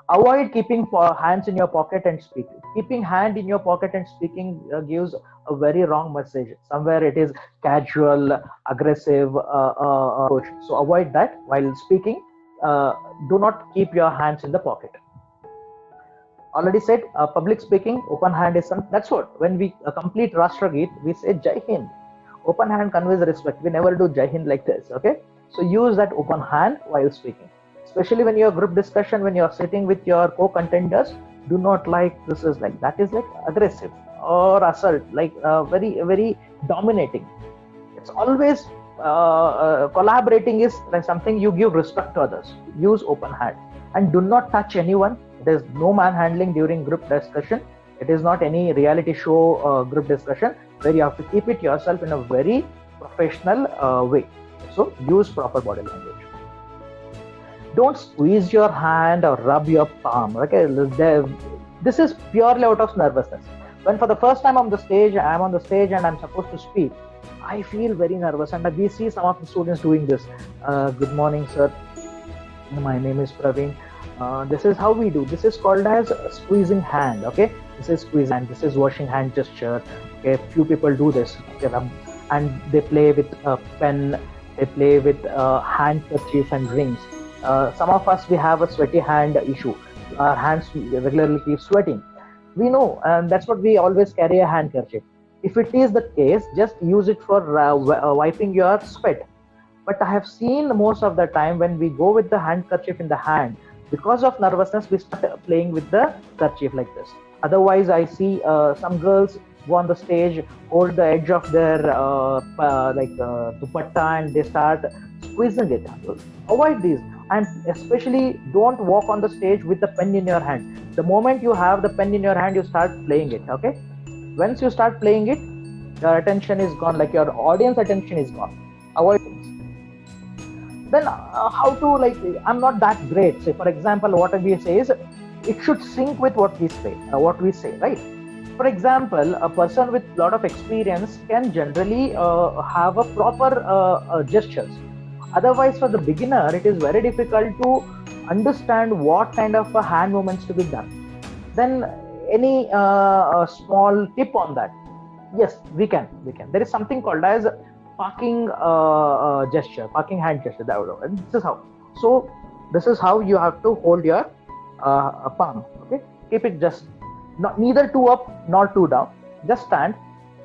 Avoid keeping hands in your pocket and speaking. Keeping hand in your pocket and speaking gives a very wrong message. Somewhere it is casual, aggressive approach. So avoid that while speaking. Do not keep your hands in the pocket. Already said, public speaking, open hand is that's what. When we complete Rashtra Geet, we say Jai Hind. Open hand conveys respect. We never do Jai Hind like this. Okay, so use that open hand while speaking. Especially when you're group discussion, when you're sitting with your co-contenders, do not this is like that is like aggressive or assault, like very very dominating. It's always collaborating is like something you give respect to others. Use open hand and do not touch anyone. There is no manhandling during group discussion. It is not any reality show group discussion where you have to keep it yourself in a very professional way. So use proper body language. Don't squeeze your hand or rub your palm. Okay, this is purely out of nervousness. When for the first time I'm on the stage and I'm supposed to speak, I feel very nervous. And we see some of the students doing this. Good morning, sir. My name is Praveen. This is how we do. This is called as squeezing hand. Okay, this is squeeze hand. This is washing hand gesture. Okay, few people do this. Okay, and they play with a pen. They play with handkerchief and rings. Some of us, we have a sweaty hand issue. Our hands regularly keep sweating. We know, and that's what we always carry a handkerchief. If it is the case, just use it for wiping your sweat. But I have seen most of the time when we go with the handkerchief in the hand, because of nervousness, we start playing with the kerchief like this. Otherwise, I see some girls go on the stage, hold the edge of their dupatta, and they start squeezing it. Avoid these, and especially don't walk on the stage with the pen in your hand. The moment you have the pen in your hand, you start playing it. Okay, once you start playing it, your attention is gone, like your audience attention is gone. Avoid things. Then how to, like, I'm not that great. Say, for example, what we say is it should sync with what we say, right? For example, a person with a lot of experience can generally have a proper gestures. Otherwise, for the beginner, it is very difficult to understand what kind of hand movements to be done. Then any small tip on that? Yes, we can. There is something called as parking gesture, parking hand gesture. And this is how. So this is how you have to hold your palm. Okay, keep it just neither too up nor too down. Just stand,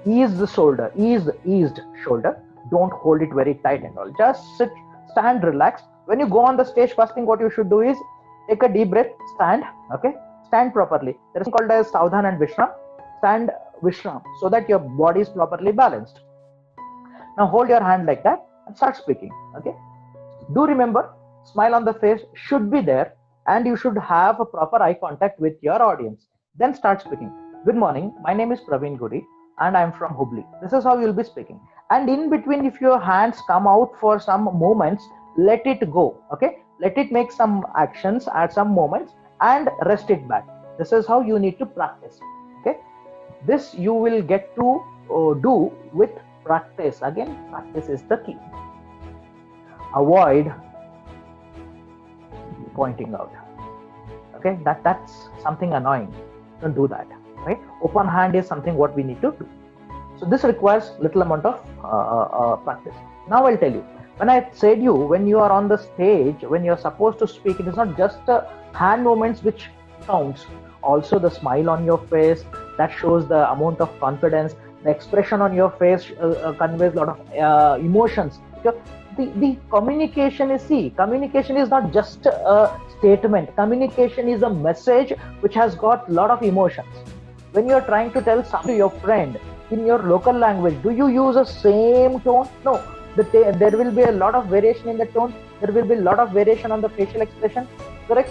ease the shoulder, eased shoulder. Don't hold it very tight and all. Just sit, stand, relax. When you go on the stage, first thing what you should do is take a deep breath, stand. Okay, stand properly. There is called as Savdhan and Vishram. Stand, Vishram, so that your body is properly balanced. Now hold your hand like that and start speaking. Okay. Do remember, smile on the face should be there, and you should have a proper eye contact with your audience. Then start speaking. Good morning. My name is Praveen Guri, and I'm from Hubli. This is how you'll be speaking. And in between, if your hands come out for some moments, let it go. Okay. Let it make some actions at some moments and rest it back. This is how you need to practice. Okay. This you will get to do with practice. Again, practice is the key. Avoid pointing out. Okay, that's something annoying. Don't do that. Right? Open hand is something what we need to do. So this requires little amount of practice. Now I'll tell you. When I said you, when you are on the stage, when you're supposed to speak, it is not just hand movements which counts. Also the smile on your face, that shows the amount of confidence. The expression on your face conveys a lot of emotions. The communication is not just a statement. Communication is a message which has got a lot of emotions. When you're trying to tell something to your friend in your local language, do you use the same tone? No. There will be a lot of variation in the tone. There will be a lot of variation on the facial expression. Correct?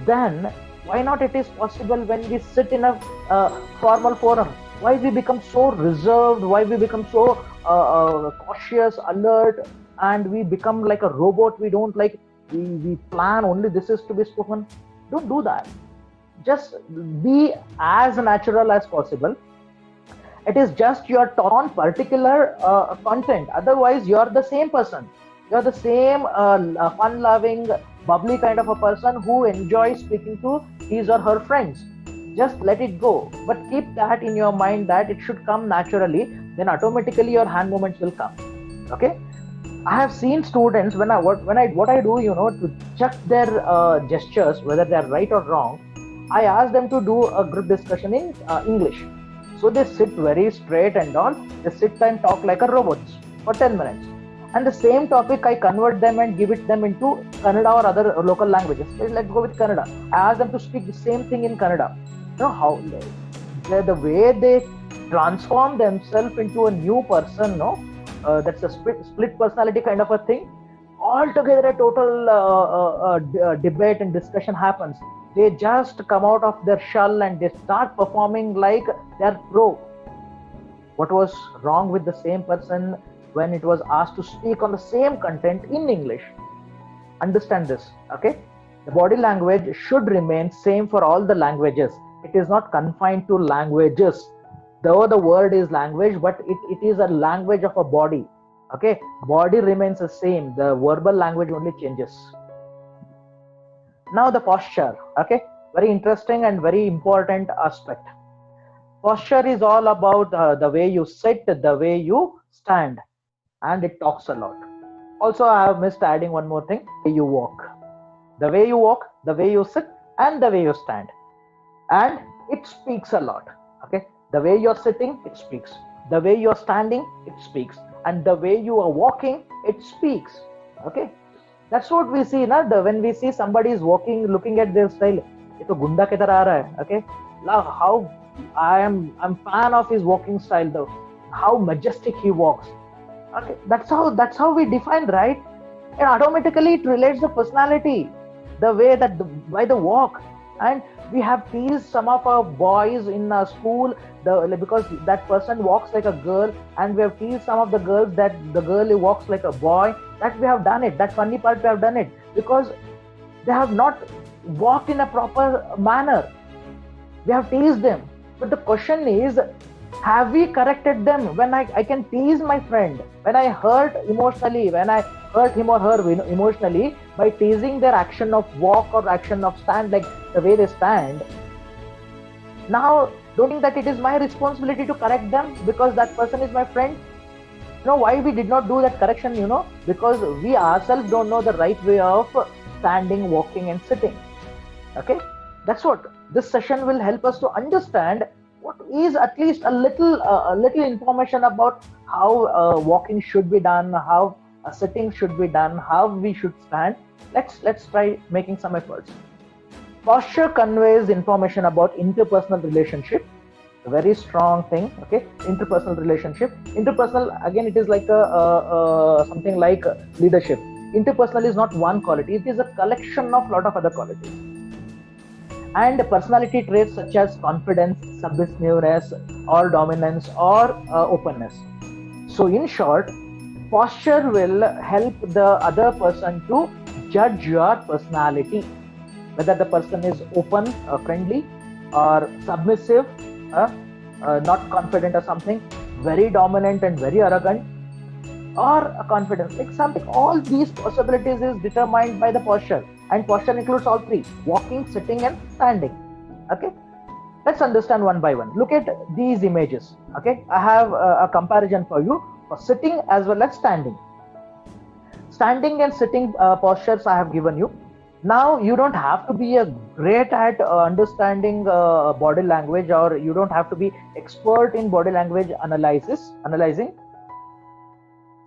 Then why not it is possible when we sit in a formal forum? Why we become so reserved? Why we become so cautious, alert, and we become like a robot? We don't like, we plan only this is to be spoken. Don't do that. Just be as natural as possible. It is just your tone, particular content. Otherwise, you're the same person. You're the same fun-loving, bubbly kind of a person who enjoys speaking to his or her friends. Just let it go. But keep that in your mind that it should come naturally. Then automatically your hand movements will come. Okay. I have seen students what I do, to check their gestures, whether they are right or wrong. I ask them to do a group discussion in English. So they sit very straight and all. They sit and talk like a robot for 10 minutes. And the same topic, I convert them and give it them into Kannada or other local languages. Let's go with Kannada. I ask them to speak the same thing in Kannada. You know how the way they transform themselves into a new person, that's a split personality kind of a thing. Altogether, a total debate and discussion happens. They just come out of their shell and they start performing like they're pro. What was wrong with the same person when it was asked to speak on the same content in English? Understand this, okay? The body language should remain same for all the languages. It is not confined to languages, though the word is language, but it is a language of a body. Okay, body remains the same, the verbal language only changes. Now the posture. Okay, very interesting and very important aspect. Posture is all about the way you sit, the way you stand, and it talks a lot. Also, I have missed adding one more thing: you walk. The way you walk, the way you sit, and the way you stand, and it speaks a lot. Okay, the way you're sitting, it speaks. The way you're standing, it speaks, and the way you are walking, it speaks. Okay, that's what we see na, when we see somebody is walking, looking at their style, ये तो गुंडा की तरह आ रहा है. Okay, how I'm fan of his walking style though, how majestic he walks. Okay, that's how we define, right? And automatically it relates the personality, the way that by the walk. And we have teased some of our boys in school because that person walks like a girl, and we have teased some of the girls that the girl walks like a boy. That we have done it, that funny part we have done it, because they have not walked in a proper manner. We have teased them, but the question is, have we corrected them? When I can tease my friend, when I hurt emotionally, when I hurt him or her emotionally by teasing their action of walk or action of stand, like the way they stand, now don't think that it is my responsibility to correct them because that person is my friend. Why we did not do that correction? Because we ourselves don't know the right way of standing, walking, and sitting. Okay, that's what this session will help us to understand. What is at least a little information about how walking should be done, how sitting should be done, how we should stand. Let's try making some efforts. Posture conveys information about interpersonal relationship. A very strong thing. Okay, interpersonal relationship. Interpersonal, again, it is like something like leadership. Interpersonal is not one quality; it is a collection of lot of other qualities. And personality traits such as confidence, submissiveness, or dominance, or openness. So, in short, posture will help the other person to judge your personality, whether the person is open, friendly, or submissive, not confident or something, very dominant and very arrogant, or a confidence, like something. All these possibilities is determined by the posture, and posture includes all three: walking, sitting, and standing. Okay, let's understand one by one. Look at these images. Okay, I have a comparison for you for sitting as well as standing. Standing and sitting postures I have given you. Now you don't have to be a great at understanding body language, or you don't have to be expert in body language analyzing.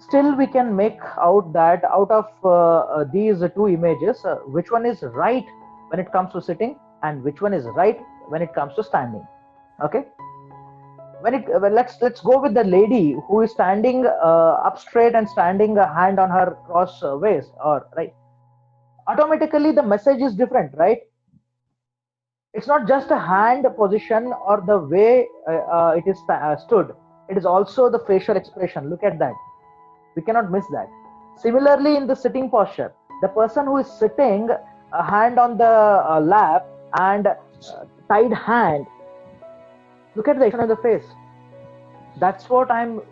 Still, we can make out that out of these two images, which one is right when it comes to sitting, and which one is right when it comes to standing. Okay. Let's go with the lady who is standing up straight and standing a hand on her cross waist, or right. Automatically, the message is different, right? It's not just a hand position or the way it is stood. It is also the facial expression. Look at that. We cannot miss that. Similarly, in the sitting posture, the person who is sitting, a hand on the lap and tied hand, look at the expression of the face. That's what I'm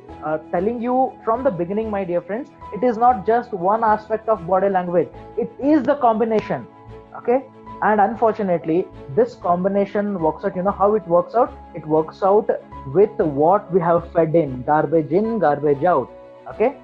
telling you from the beginning, my dear friends. It is not just one aspect of body language. It is the combination. Okay? And unfortunately, this combination works out. You know how it works out? It works out with what we have fed in. Garbage in, garbage out. Okay?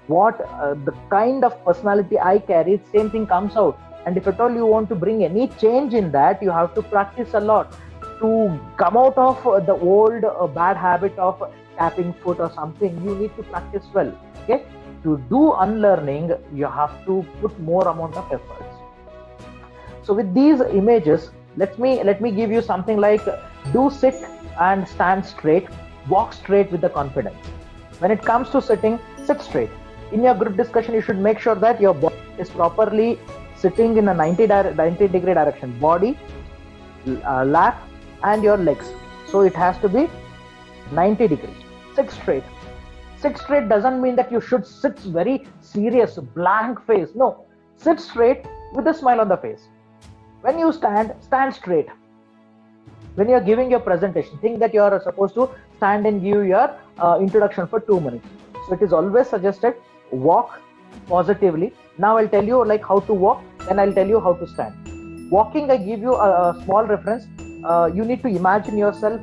What the kind of personality I carry, same thing comes out. And if at all you want to bring any change in that, you have to practice a lot to come out of the old bad habit of tapping foot or something. You need to practice well. Okay? To do unlearning, you have to put more amount of efforts. So with these images, let me give you something like: do sit and stand straight, walk straight with the confidence. When it comes to sitting, sit straight. In your group discussion, you should make sure that your body is properly sitting in a 90 degree direction. Body, lap, and your legs. So it has to be 90 degrees. Sit straight. Sit straight doesn't mean that you should sit very serious, blank face. No, sit straight with a smile on the face. When you stand, stand straight. When you're giving your presentation, think that you're supposed to stand and give your introduction for 2 minutes. So it is always suggested walk positively. Now I'll tell you like how to walk, then I'll tell you how to stand. Walking, I give you a small reference. You need to imagine yourself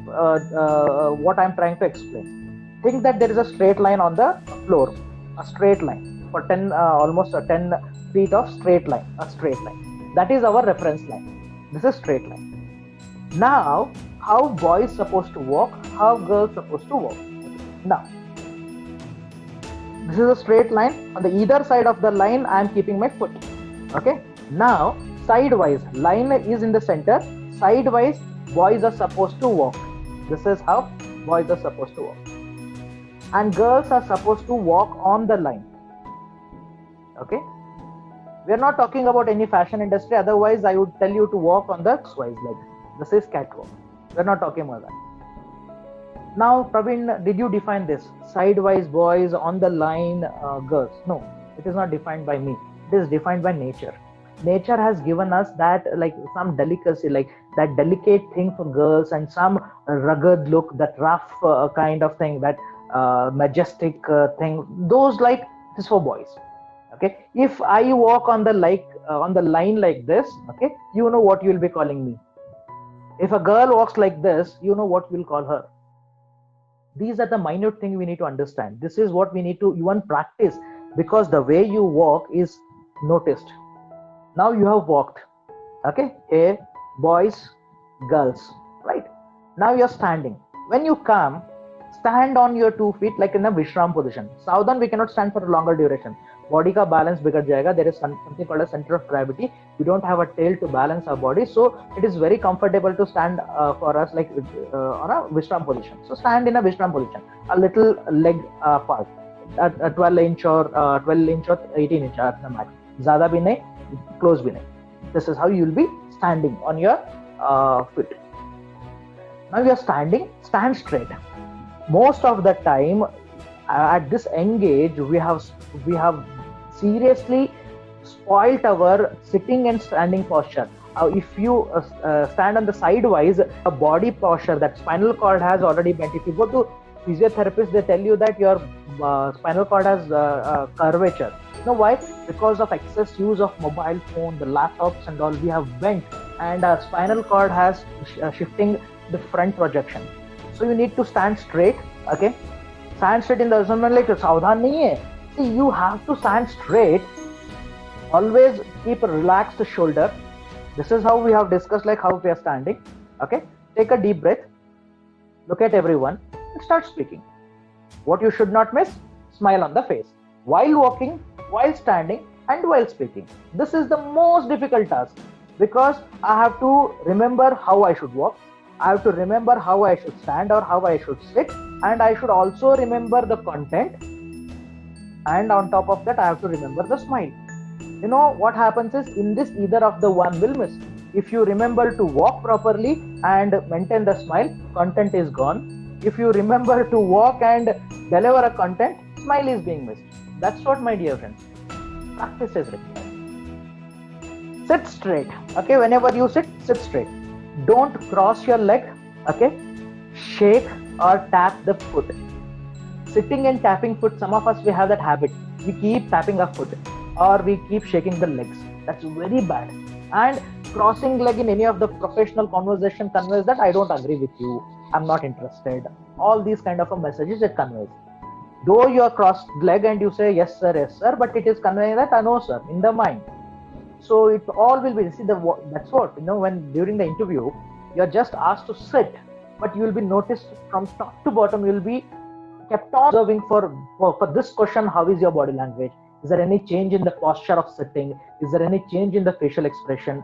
what I'm trying to explain. Think that there is a straight line on the floor, a straight line for 10, almost 10 feet of straight line, a straight line. That is our reference line. This is straight line. Now, how boys supposed to walk, how girls supposed to walk. Now, this is a straight line. On the either side of the line, I am keeping my foot. Okay. Now, sidewise, line is in the center. Sidewise, boys are supposed to walk. This is how boys are supposed to walk. And girls are supposed to walk on the line. Okay. We are not talking about any fashion industry. Otherwise, I would tell you to walk on the crosswise leg. This is catwalk. We are not talking about that. Now, Praveen, did you define this? Sidewise boys, on the line girls. No, it is not defined by me. It is defined by nature. Nature has given us that like some delicacy, like that delicate thing for girls, and some rugged look, that rough kind of thing, that majestic thing. Those like this for boys. Okay. If I walk on the line like this, okay, you know what you will be calling me. If a girl walks like this, you know what we'll call her. These are the minute things we need to understand. This is what we need to even practice, because the way you walk is noticed. Now you have walked. Okay, here, boys, girls, right? Now you're standing. When you come, stand on your 2 feet like in a Vishram position. Southern, we cannot stand for a longer duration. Body ka balance bigad jayega. There is something called a center of gravity. We don't have a tail to balance our body, so it is very comfortable to stand for us like on a Vishram position. So stand in a Vishram position, a little leg apart, a 12 inch or 18 inch at the max. Zyada bhi nahi, close bhi nahi. This is how you will be standing on your foot. Now you are standing. Stand straight. Most of the time, at this young age, we have seriously spoilt our sitting and standing posture. If you stand on the sidewise, a body posture, that spinal cord has already bent. If you go to physiotherapist, they tell you that your spinal cord has curvature. You know why? Because of excess use of mobile phone, the laptops and all, we have bent, and our spinal cord has shifting the front projection. So you need to stand straight. Okay, stand straight in the sense like सावधान नहीं है. See, you have to stand straight. Always keep a relaxed shoulder. This is how we have discussed like how we are standing. Okay, take a deep breath. Look at everyone and start speaking. What you should not miss: smile on the face while walking, while standing, and while speaking. This is the most difficult task, because I have to remember how I should walk. I have to remember how I should stand or how I should sit, and I should also remember the content, and on top of that I have to remember the smile. You know what happens is, in this either of the one will miss. If you remember to walk properly and maintain the smile, content is gone. If you remember to walk and deliver a content, smile is being missed. That's what, my dear friends, practice is required. Sit straight. Okay, whenever you sit straight. Don't cross your leg. Okay, shake or tap the foot. Sitting and tapping foot, some of us, we have that habit. We keep tapping our foot or we keep shaking the legs. That's very bad. And crossing leg in any of the professional conversation conveys that I don't agree with you, I'm not interested. All these kind of messages it conveys. Though you are crossed leg and you say yes sir, but it is conveying that no sir in the mind. So it all will be, see, that's what, when during the interview, you're just asked to sit, but you will be noticed from top to bottom, you will be kept on observing for this question, how is your body language? Is there any change in the posture of sitting? Is there any change in the facial expression?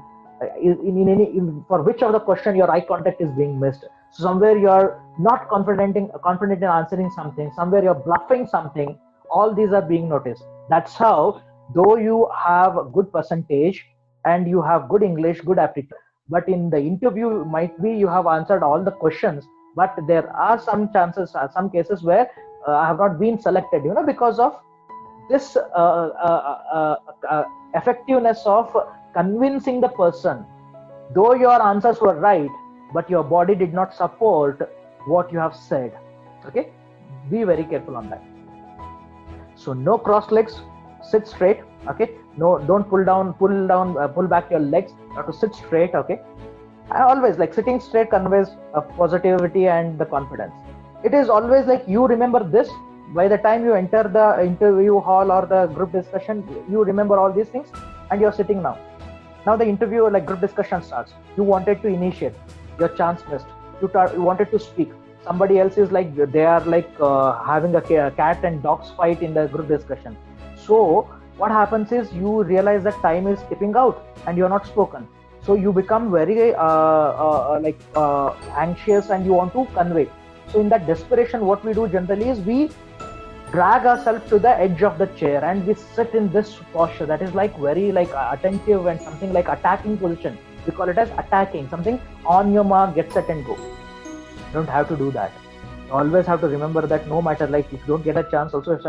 For which of the question your eye contact is being missed? So somewhere you're not confident in answering something, somewhere you're bluffing something, all these are being noticed. That's how, though you have a good percentage and you have good English, good aptitude, but in the interview might be you have answered all the questions, but there are some chances, some cases where I have not been selected, because of this effectiveness of convincing the person. Though your answers were right, but your body did not support what you have said. Okay, be very careful on that. So no crossed legs, sit straight. Okay, no, don't pull back your legs. You have to sit straight. Okay, and always like sitting straight conveys positivity and the confidence. It is always like you remember this by the time you enter the interview hall or the group discussion. You remember all these things, and you're sitting now. Now the interview, like group discussion starts. You wanted to initiate, your chance missed. You wanted to speak. Somebody else is like, they are like having a cat and dogs fight in the group discussion. So what happens is you realize that time is skipping out and you're not spoken. So you become very anxious and you want to convey. So in that desperation, what we do generally is we drag ourselves to the edge of the chair and we sit in this posture that is like very like attentive and something like attacking position. We call it as attacking, something on your mark, get set and go. You don't have to do that. You always have to remember that no matter, like if you don't get a chance, also you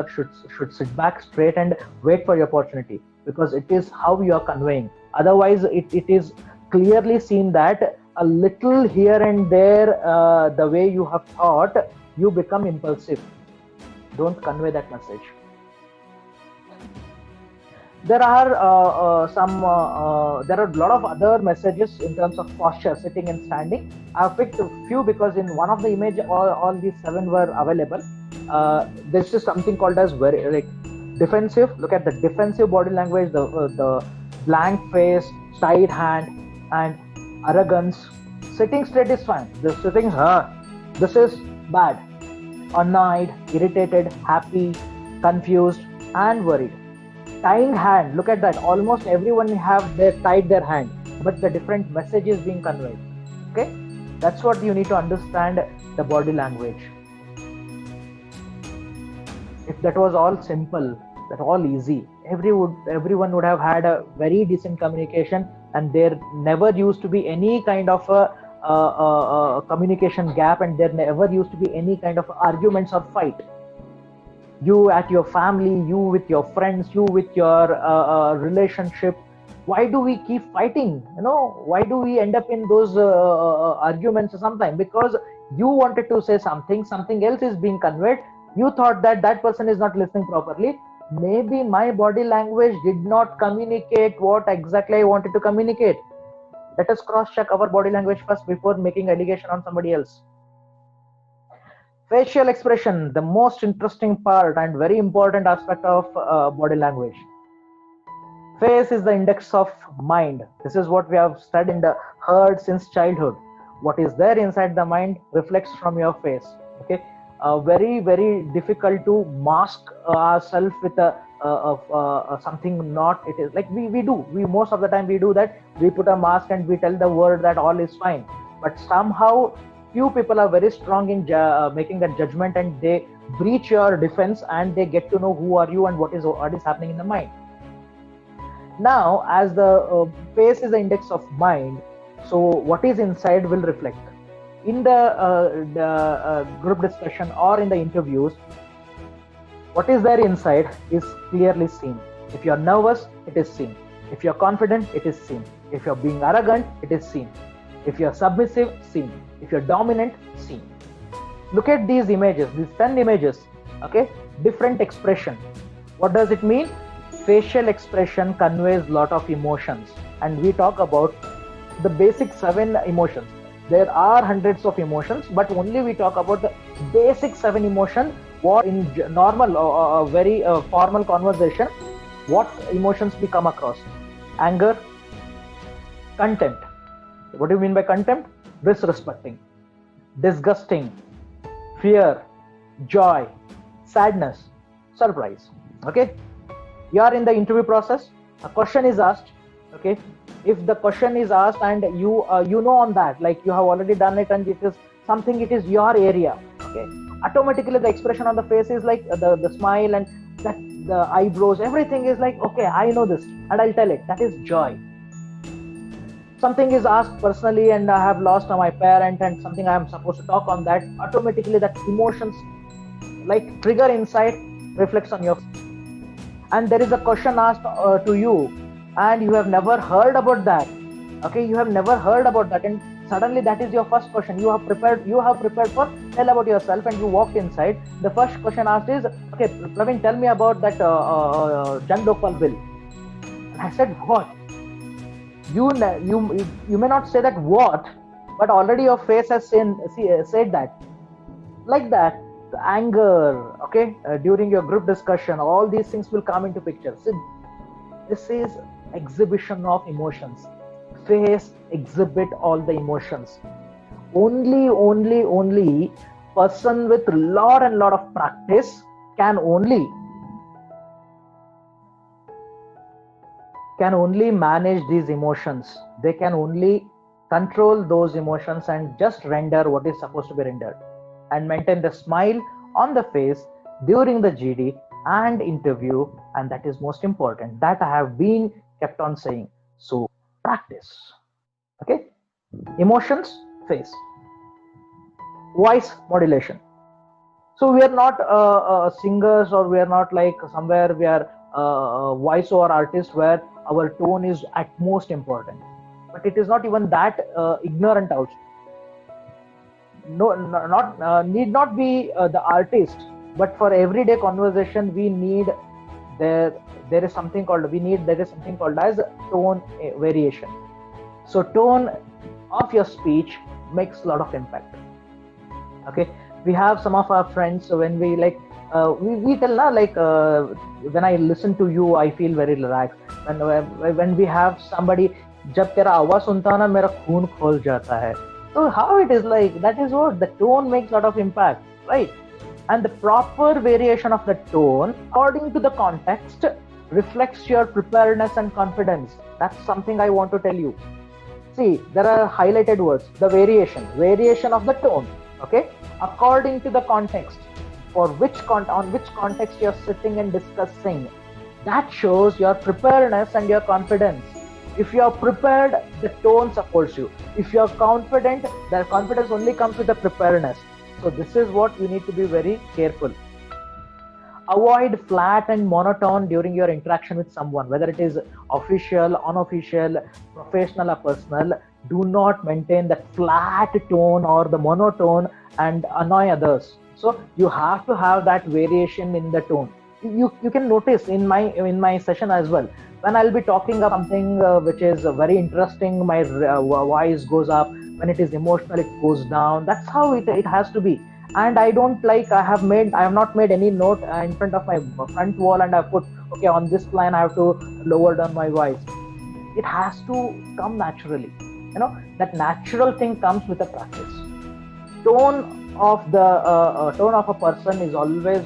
should sit back straight and wait for your opportunity, because it is how you are conveying. Otherwise, it is clearly seen that a little here and there, the way you have thought, you become impulsive. Don't convey that message. There are there are a lot of other messages in terms of posture, sitting and standing. I've picked a few because in one of the image all these 7 were available. This is something called as very like defensive. Look at the defensive body language, the blank face, side hand, and arrogance. Sitting straight is fine. The sitting, this is bad. Annoyed, irritated, happy, confused, and worried. Tying hand, look at that. Almost everyone tied their hand, but the different message is being conveyed. Okay, that's what you need to understand, the body language. If that was all simple, that all easy, everyone would have had a very decent communication, and there never used to be any kind of a communication gap, and there never used to be any kind of arguments or fight. You at your family, you with your friends, you with your relationship. Why do we keep fighting? Why do we end up in those arguments sometimes? Because you wanted to say something else is being conveyed. You thought that person is not listening properly. Maybe my body language did not communicate what exactly I wanted to communicate. Let us cross-check our body language first before making allegation on somebody else. Facial expression, the most interesting part and very important aspect of body language. Face is the index of mind. This is what we have studied and heard since childhood. What is there inside the mind reflects from your face. Okay, very, very difficult to mask ourselves with something not. It is like we most of the time we do that. We put a mask and we tell the world that all is fine, but somehow few people are very strong in making that judgment, and they breach your defense and they get to know who are you and what is happening in the mind. Now, as the face is the index of mind, so what is inside will reflect. In the group discussion or in the interviews, what is there inside is clearly seen. If you are nervous, it is seen. If you are confident, it is seen. If you are being arrogant, it is seen. If you are submissive, seen. If you're dominant, seen. Look at these images, these 10 images. Okay, different expression. What does it mean? Facial expression conveys lot of emotions, and we talk about the basic 7 emotions. There are hundreds of emotions, but only we talk about the basic 7 emotions. What in normal very formal conversation, what emotions we come across? Anger, contempt. What do you mean by contempt? Disrespecting, disgusting, fear, joy, sadness, surprise. Okay, you are in the interview process, a question is asked. Okay, if the question is asked and you know on that, like you have already done it and it is something, it is your area. Okay, automatically the expression on the face is like the smile and that the eyebrows, everything is like, okay, I know this and I'll tell it. That is joy. Something is asked personally and I have lost my parent and something I am supposed to talk on that, automatically that emotions like trigger inside reflects on your. And there is a question asked to you and you have never heard about that. Okay, you have never heard about that, and suddenly that is your first question. You have prepared for tell about yourself, and you walked inside. The first question asked is, okay, Praveen, tell me about that Jandopal bill. And I said, what? You may not say that what, but already your face has said that. Like that, the anger, okay, during your group discussion, all these things will come into picture. So this is exhibition of emotions. Face exhibit all the emotions. Only person with lot of practice can only manage these emotions. They can only control those emotions and just render what is supposed to be rendered, and maintain the smile on the face during the GD and interview. And that is most important, that I have been kept on saying. So practice. Okay, emotions, face, voice modulation. So we are not singers, or we are not like somewhere we are voiceover artists where our tone is at most important, but it is not even that ignorant also. No, not need not be the artist, but for everyday conversation we need there is something called as tone variation. So tone of your speech makes a lot of impact. Okay, we have some of our friends, so when we like we tell now, like when I listen to you I feel very relaxed. When we have somebody, जब तेरा आवाज सुनता हूं ना मेरा खून खोल जाता है. So how it is like, that is what the tone makes a lot of impact, right? And the proper variation of the tone according to the context reflects your preparedness and confidence. That's something I want to tell you. See, there are highlighted words, the variation of the tone, okay, according to the context, for on which context you're sitting and discussing. That shows your preparedness and your confidence. If you are prepared, the tone supports you. If you are confident, the confidence only comes with the preparedness. So this is what you need to be very careful. Avoid flat and monotone during your interaction with someone, whether it is official, unofficial, professional or personal. Do not maintain that flat tone or the monotone and annoy others. So you have to have that variation in the tone. You can notice in my session as well, when I'll be talking about something which is very interesting, my voice goes up. When it is emotional, it goes down. That's how it has to be. And I don't like, I have not made any note in front of my front wall and I put, okay, on this line I have to lower down my voice. It has to come naturally. That natural thing comes with a practice. Tone of a person is always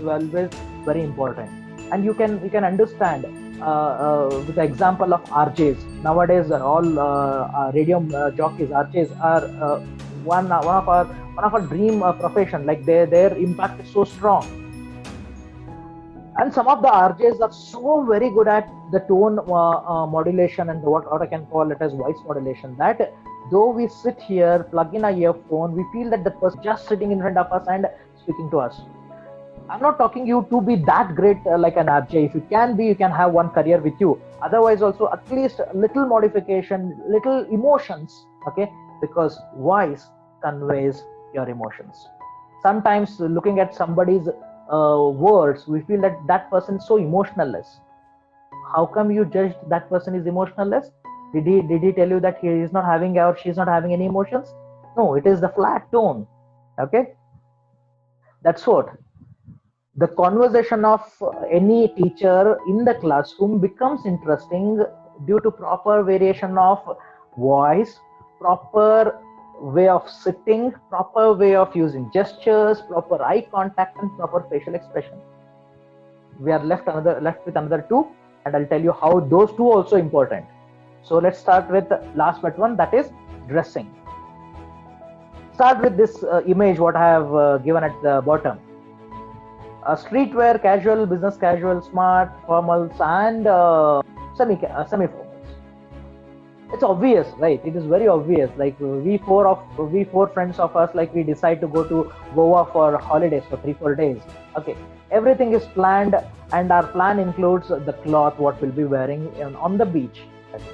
very important. And you can understand with the example of RJs. Nowadays, all radio jockeys, RJs are one of our dream profession. Like their impact is so strong. And some of the RJs are so very good at the tone modulation and what I can call it as voice modulation, that though we sit here, plug in a earphone, we feel that the person just sitting in front of us and speaking to us. I'm not talking you to be that great like an RJ. If you can be, you can have one career with you. Otherwise also at least little modification, little emotions, okay? Because voice conveys your emotions. Sometimes looking at somebody's words, we feel that person is so emotionless. How come you judged that person is emotionless? Did he tell you that he is not having or she is not having any emotions? No, it is the flat tone. Okay, that's what. The conversation of any teacher in the classroom becomes interesting due to proper variation of voice, proper way of sitting, proper way of using gestures, proper eye contact, and proper facial expression. We are left with another two, and I'll tell you how those two also important. So let's start with the last but one, that is dressing. Start with this image what I have given at the bottom. Streetwear, casual, business casual, smart, formals, and semi-formals. It's obvious, right? It is very obvious. Like we four friends of us, like we decide to go to Goa for holidays for 3-4 days. Okay, everything is planned, and our plan includes the cloth what we'll be wearing on the beach. Okay.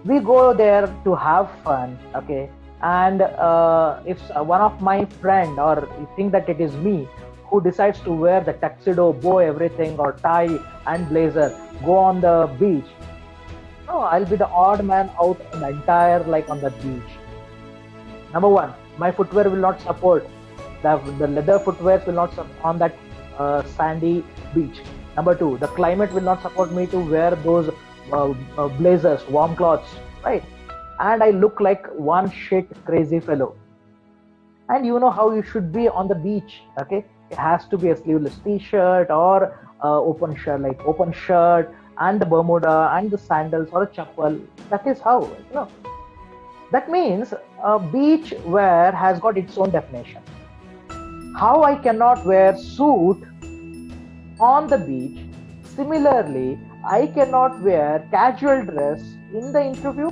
We go there to have fun. Okay, and if one of my friend or you think that it is me who decides to wear the tuxedo, bow everything, or tie and blazer, go on the beach, no, I'll be the odd man out in the entire like on the beach. Number one, my footwear will not support the leather footwear will not support on that sandy beach. Number two, the climate will not support me to wear those blazers, warm clothes, right? And I look like one shit crazy fellow. And you know how you should be on the beach, okay? It has to be a sleeveless t-shirt or open shirt, like open shirt and the Bermuda and the sandals or a chappal. That is how, you know. That means a beach wear has got its own definition. How I cannot wear suit on the beach, similarly, I cannot wear casual dress in the interview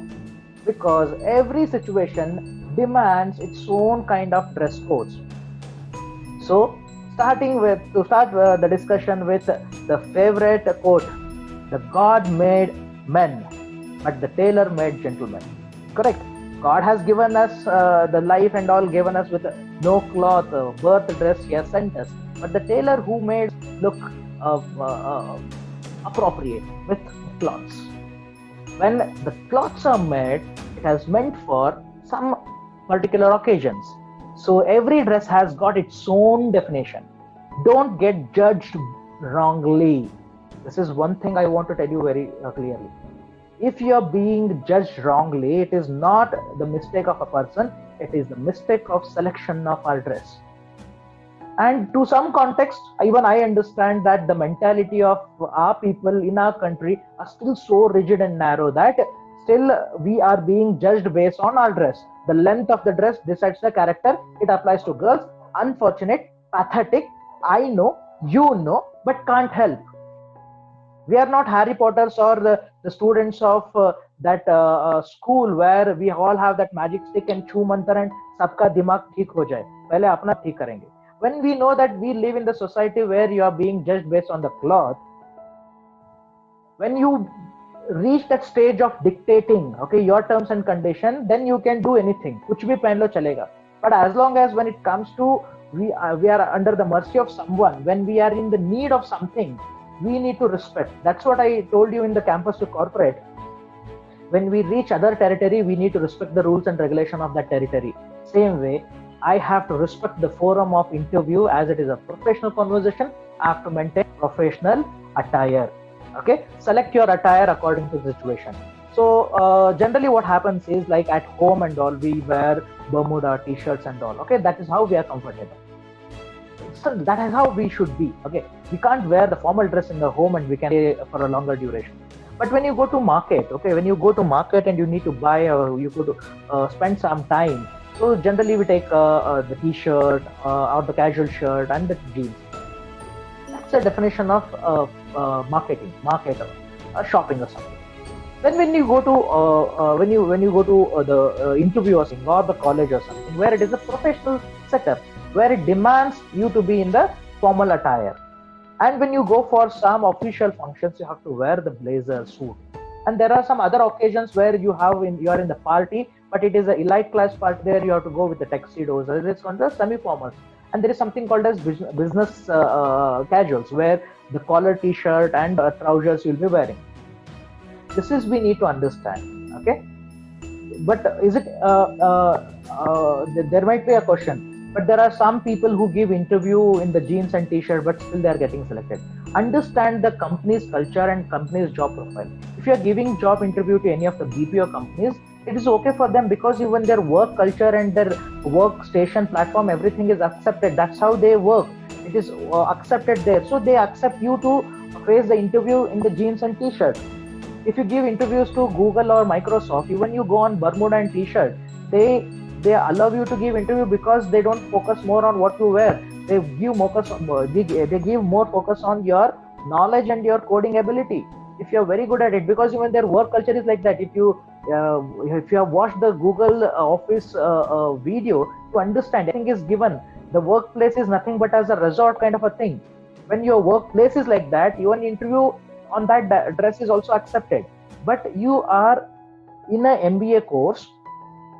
because every situation demands its own kind of dress codes. So, to start the discussion with the favorite quote, the God made men, but the tailor made gentlemen. Correct? God has given us the life and all, given us with no cloth, birth dress, he has sent us. But the tailor who made look appropriate with cloths. When the cloths are made, it has meant for some particular occasions. So every dress has got its own definition. Don't get judged wrongly. This is one thing I want to tell you very clearly. If you are being judged wrongly, it is not the mistake of a person, it is the mistake of selection of our dress. And to some context, even I understand that the mentality of our people in our country are still so rigid and narrow that still we are being judged based on our dress. The length of the dress decides the character. It applies to girls. Unfortunate, pathetic, I know, you know, but can't help. We are not Harry Potters or the students of that school where we all have that magic stick and chew mantra and sabka dimag theek ho jaye. Pehle apna theek karenge. When we know that we live in the society where you are being judged based on the cloth, when you reach that stage of dictating, okay, your terms and condition, then you can do anything. Kuch bhi pehen lo chalega. But as long as when it comes to we are under the mercy of someone, when we are in the need of something, we need to respect. That's what I told you in the campus to corporate. When we reach other territory, we need to respect the rules and regulation of that territory. Same way, I have to respect the forum of interview as it is a professional conversation. I have to maintain professional attire. Okay, select your attire according to the situation. So generally what happens is like at home and all, we wear Bermuda t-shirts and all. Okay, that is how we are comfortable. So that is how we should be. Okay, we can't wear the formal dress in the home and we can stay for a longer duration. But when you go to market, okay, when you go to market and you need to buy or you go to spend some time, so generally we take the t-shirt or the casual shirt and the jeans. That's a definition of marketing, shopping or something. Then when you go to when you go to the interview or something, or the college or something, where it is a professional setup, where it demands you to be in the formal attire. And when you go for some official functions, you have to wear the blazer suit. And there are some other occasions where you are in the party, but it is an elite class party. There you have to go with the tuxedos. It's on the semi-formals. And there is something called as business casuals, where the collar t-shirt and trousers you'll be wearing. This is we need to understand. Okay, but is it? There might be a question. But there are some people who give interview in the jeans and t-shirt, but still they are getting selected. Understand the company's culture and company's job profile. If you are giving job interview to any of the BPO companies, it is okay for them because even their work culture and their workstation platform, everything is accepted. That's how they work. It is accepted there. So they accept you to face the interview in the jeans and t-shirt. If you give interviews to Google or Microsoft, even you go on Bermuda and t-shirt, they allow you to give interview because they don't focus more on what you wear. They give more focus on your knowledge and your coding ability. If you are very good at it, because even their work culture is like that. If you have watched the Google Office video, you understand everything is given. The workplace is nothing but as a resort kind of a thing. When your workplace is like that, even interview on that dress is also accepted. But you are in an MBA course,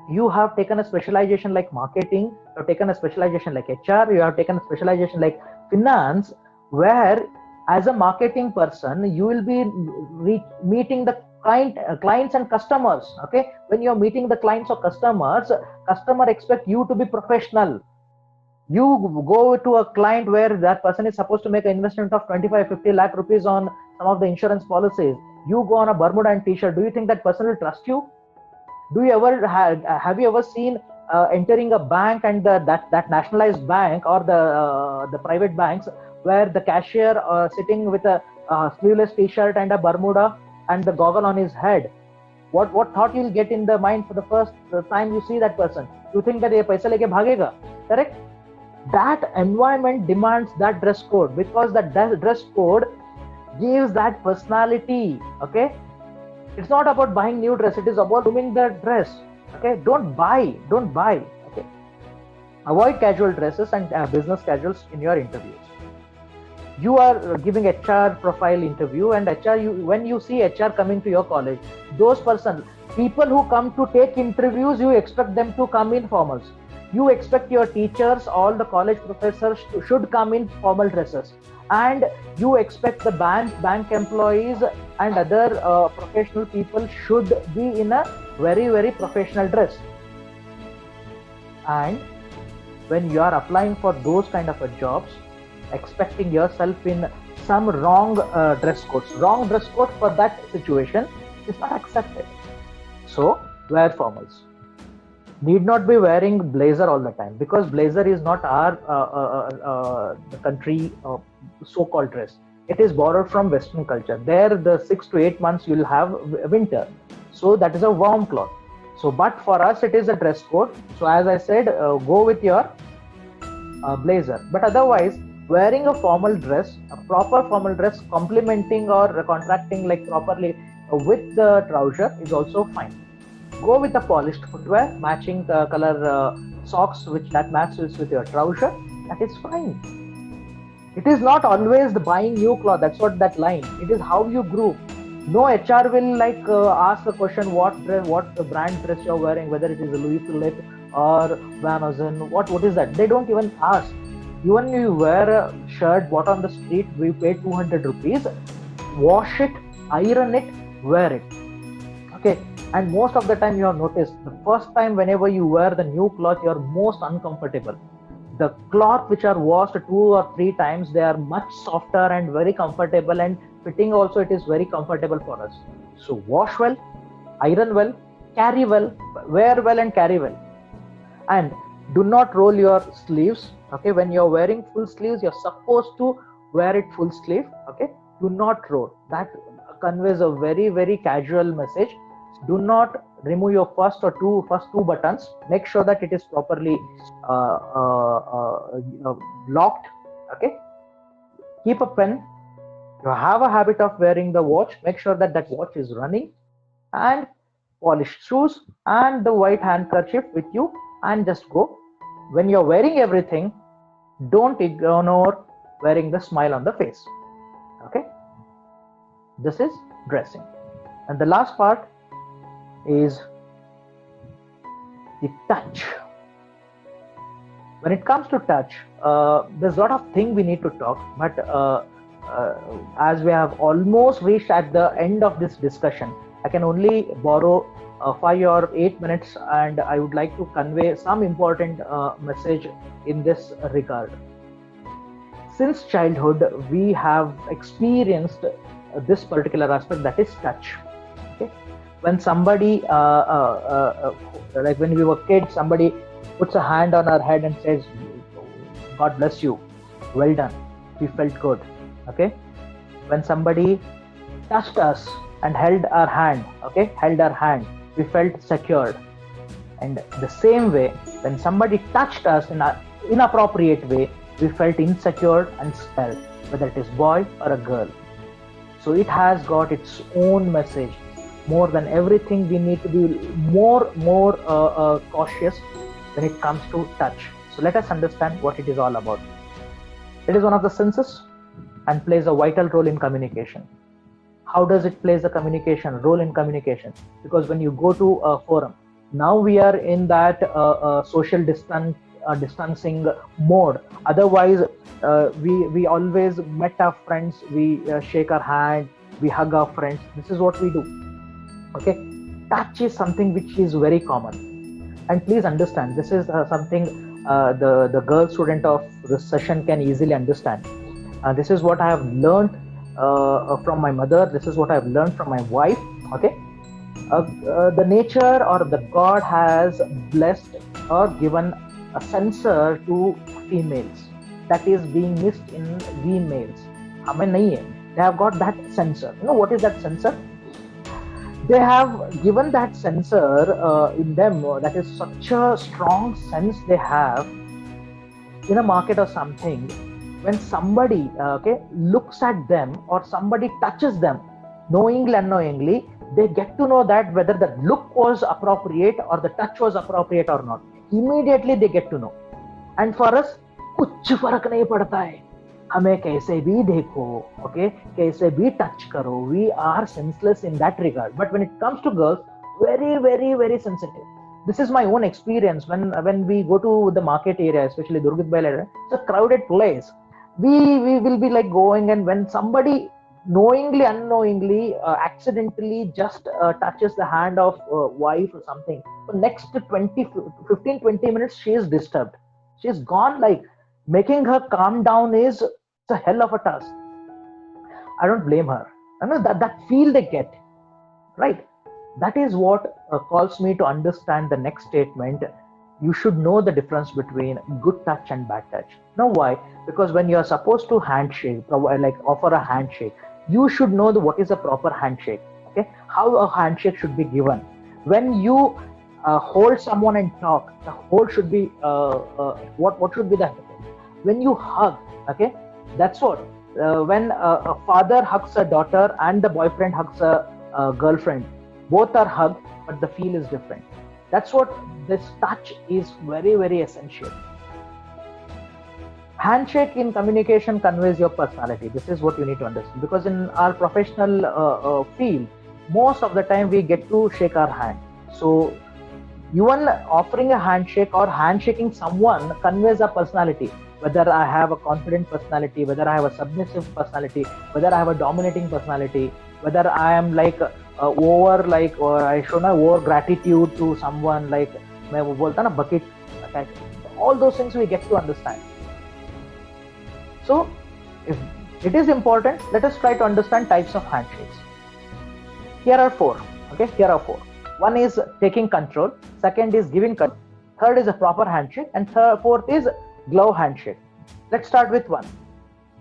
you have taken a specialization like marketing, you have taken a specialization like HR, you have taken a specialization like finance, where as a marketing person you will be meeting the clients and customers. Okay, when you're meeting the clients or customers, customer expect you to be professional. You go to a client where that person is supposed to make an investment of 25-50 lakh rupees on some of the insurance policies. You go on a Bermuda and t-shirt. Do you think that person will trust you? Do you ever have you ever seen entering a bank and that nationalized bank or the private banks where the cashier sitting with a sleeveless t-shirt and a Bermuda and the goggle on his head? What thought you'll get in the mind for the first time you see that person? You think that ye paisa leke bhagega, correct? That environment demands that dress code, because that dress code gives that personality. Okay, it's not about buying new dress, it is about grooming the dress. Okay, don't buy. Okay, avoid casual dresses and business casuals in your interviews. You are giving HR profile interview, and when you see HR coming to your college, those people who come to take interviews, you expect them to come in formals. You expect your teachers, all the college professors should come in formal dresses, and you expect the bank employees and other professional people should be in a very, very professional dress. And when you are applying for those kind of jobs, expecting yourself in some wrong dress code for that situation is not accepted. So wear formals. Need not be wearing blazer all the time, because blazer is not our the country so-called dress. It is borrowed from Western culture. There, the 6 to 8 months you'll have winter, so that is a warm cloth. So, but for us it is a dress code. So, as I said, go with your blazer. But otherwise, wearing a formal dress, a proper formal dress, complementing or contracting like properly with the trouser is also fine. Go with a polished footwear, matching color socks which that matches with your trouser. That is fine. It is not always the buying new cloth. That's what that line. It is how you groom. No HR will ask the question what brand dress you're wearing, whether it is a Louis Philippe or Van Heusen. What is that? They don't even ask. Even you wear a shirt bought on the street, we pay 200 rupees. Wash it, iron it, wear it. Okay. And most of the time you have noticed, the first time whenever you wear the new cloth, you are most uncomfortable. The cloth which are washed 2 or 3 times, they are much softer and very comfortable, and fitting also it is very comfortable for us. So wash well, iron well, carry well, wear well and carry well. And do not roll your sleeves. Okay, when you're wearing full sleeves, you're supposed to wear it full sleeve. Okay, do not roll. That conveys a very, very casual message. Do not remove your first two buttons. Make sure that it is properly locked. Okay. Keep a pen. You have a habit of wearing the watch. Make sure that watch is running, and polished shoes and the white handkerchief with you, and just go. When you're wearing everything, don't ignore wearing the smile on the face. Okay. This is dressing. And the last part is the touch. When it comes to touch, there's a lot of things we need to talk, but as we have almost reached at the end of this discussion, I can only borrow 5 or 8 minutes, and I would like to convey some important message in this regard. Since childhood, we have experienced this particular aspect, that is touch. Okay? When somebody, like when we were kids, somebody puts a hand on our head and says, "God bless you, well done," we felt good. Okay? When somebody touched us and held our hand, we felt secured. And the same way, when somebody touched us in an inappropriate way, we felt insecure and scared, whether it is boy or a girl. So it has got its own message. More than everything, we need to be more cautious when it comes to touch. So let us understand what it is all about. It is one of the senses and plays a vital role in communication. How does it play a role in communication? Because when you go to a forum, Now we are in that social distancing mode. Otherwise, we always met our friends, we shake our hand, we hug our friends. This is what we do. Okay, touch is something which is very common. And please understand, this is something the girl student of this session can easily understand. This is what I have learned from my mother. This is what I have learned from my wife. Okay, the nature or the God has blessed or given a sensor to females that is being missed in we males. हमें नहीं है. They have got that sensor. You know what is that sensor? They have given that sensor in them. That is such a strong sense they have in a market or something. When somebody looks at them or somebody touches them, knowingly unknowingly, they get to know that whether the look was appropriate or the touch was appropriate or not. Immediately they get to know. And for us, कुछ फर्क नहीं पड़ता है. हमें कैसे भी देखो, okay, कैसे भी touch करो, we are senseless in that regard. But when it comes to girls, very, very, very sensitive. This is my own experience when we go to the market area, especially Durgat Bail area. It's a crowded place. We will be like going, and when somebody knowingly unknowingly accidentally just touches the hand of wife or something, for next 15-20 minutes she is disturbed. She's gone. Like, making her calm down is a hell of a task. I don't blame her. I know that feel they get, right? That is what calls me to understand the next statement. You should know the difference between good touch and bad touch. Now why? Because when you are supposed to handshake, like offer a handshake, you should know what is a proper handshake. Okay, how a handshake should be given. When you hold someone and talk, the hold should be what should be that? When you hug, okay, that's what. When a father hugs a daughter and the boyfriend hugs a girlfriend, both are hugged, but the feel is different. That's what this touch is very, very essential. Handshake in communication conveys your personality. This is what you need to understand, because in our professional field, most of the time we get to shake our hand. So even offering a handshake or handshaking someone conveys a personality. Whether I have a confident personality, whether I have a submissive personality, whether I have a dominating personality, whether I am like or I show my over gratitude to someone, like मैं वो बोलता ना bucket attack. All those things we get to understand. So if it is important, let us try to understand types of handshakes. Here are four. Okay, here are four. One is taking control. Second is giving control. Third is a proper handshake, and fourth is glove handshake. Let's start with one.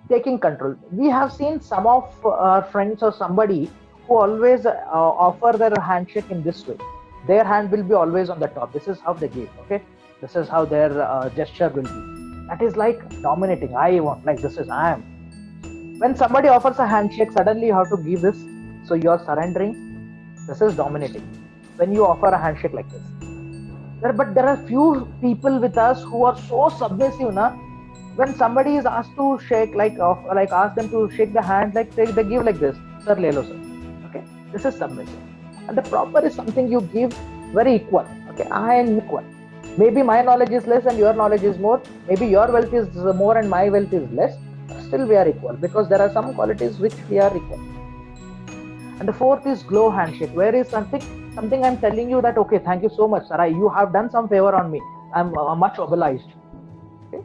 Taking control. We have seen some of our friends or somebody who always offer their handshake in this way. Their hand will be always on the top. This is how they give. Okay, this is how their gesture will be. That is like dominating. I want, like, this is I am. When somebody offers a handshake, suddenly you have to give this, so you are surrendering. This is dominating. When you offer a handshake like this. But there are few people with us who are so submissive, na? When somebody is asked to shake, like ask them to shake the hand, like they give like this, sir, le lo, sir. Okay, this is submissive. And the proper is something you give very equal. Okay, I am equal. Maybe my knowledge is less and your knowledge is more. Maybe your wealth is more and my wealth is less. Still we are equal, because there are some qualities which we are equal. And the fourth is glove handshake, where is something I'm telling you that, okay, thank you so much, Sarai, you have done some favor on me. I'm much obliged. Okay?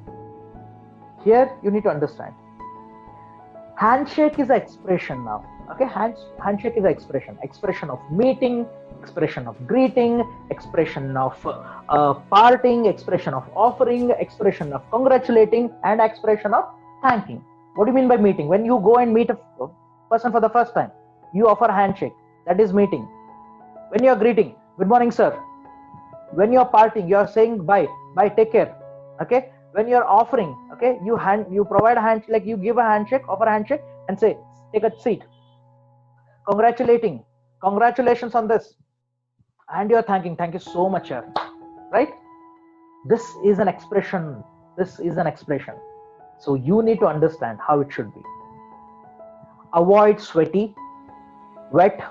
Here you need to understand. Handshake is an expression now. Okay, handshake is an expression of meeting, expression of greeting, expression of parting, expression of offering, expression of congratulating, and expression of thanking. What do you mean by meeting? When you go and meet a person for the first time, you offer a handshake. That is meeting. When you are greeting, good morning, sir. When you are parting, you are saying bye, take care. Okay. When you are offering, okay, you provide a handshake, like you give a handshake, offer a handshake, and say, take a seat. Congratulating, congratulations on this, and you are thanking, thank you so much, sir. Right? This is an expression. So you need to understand how it should be. Avoid sweaty, wet,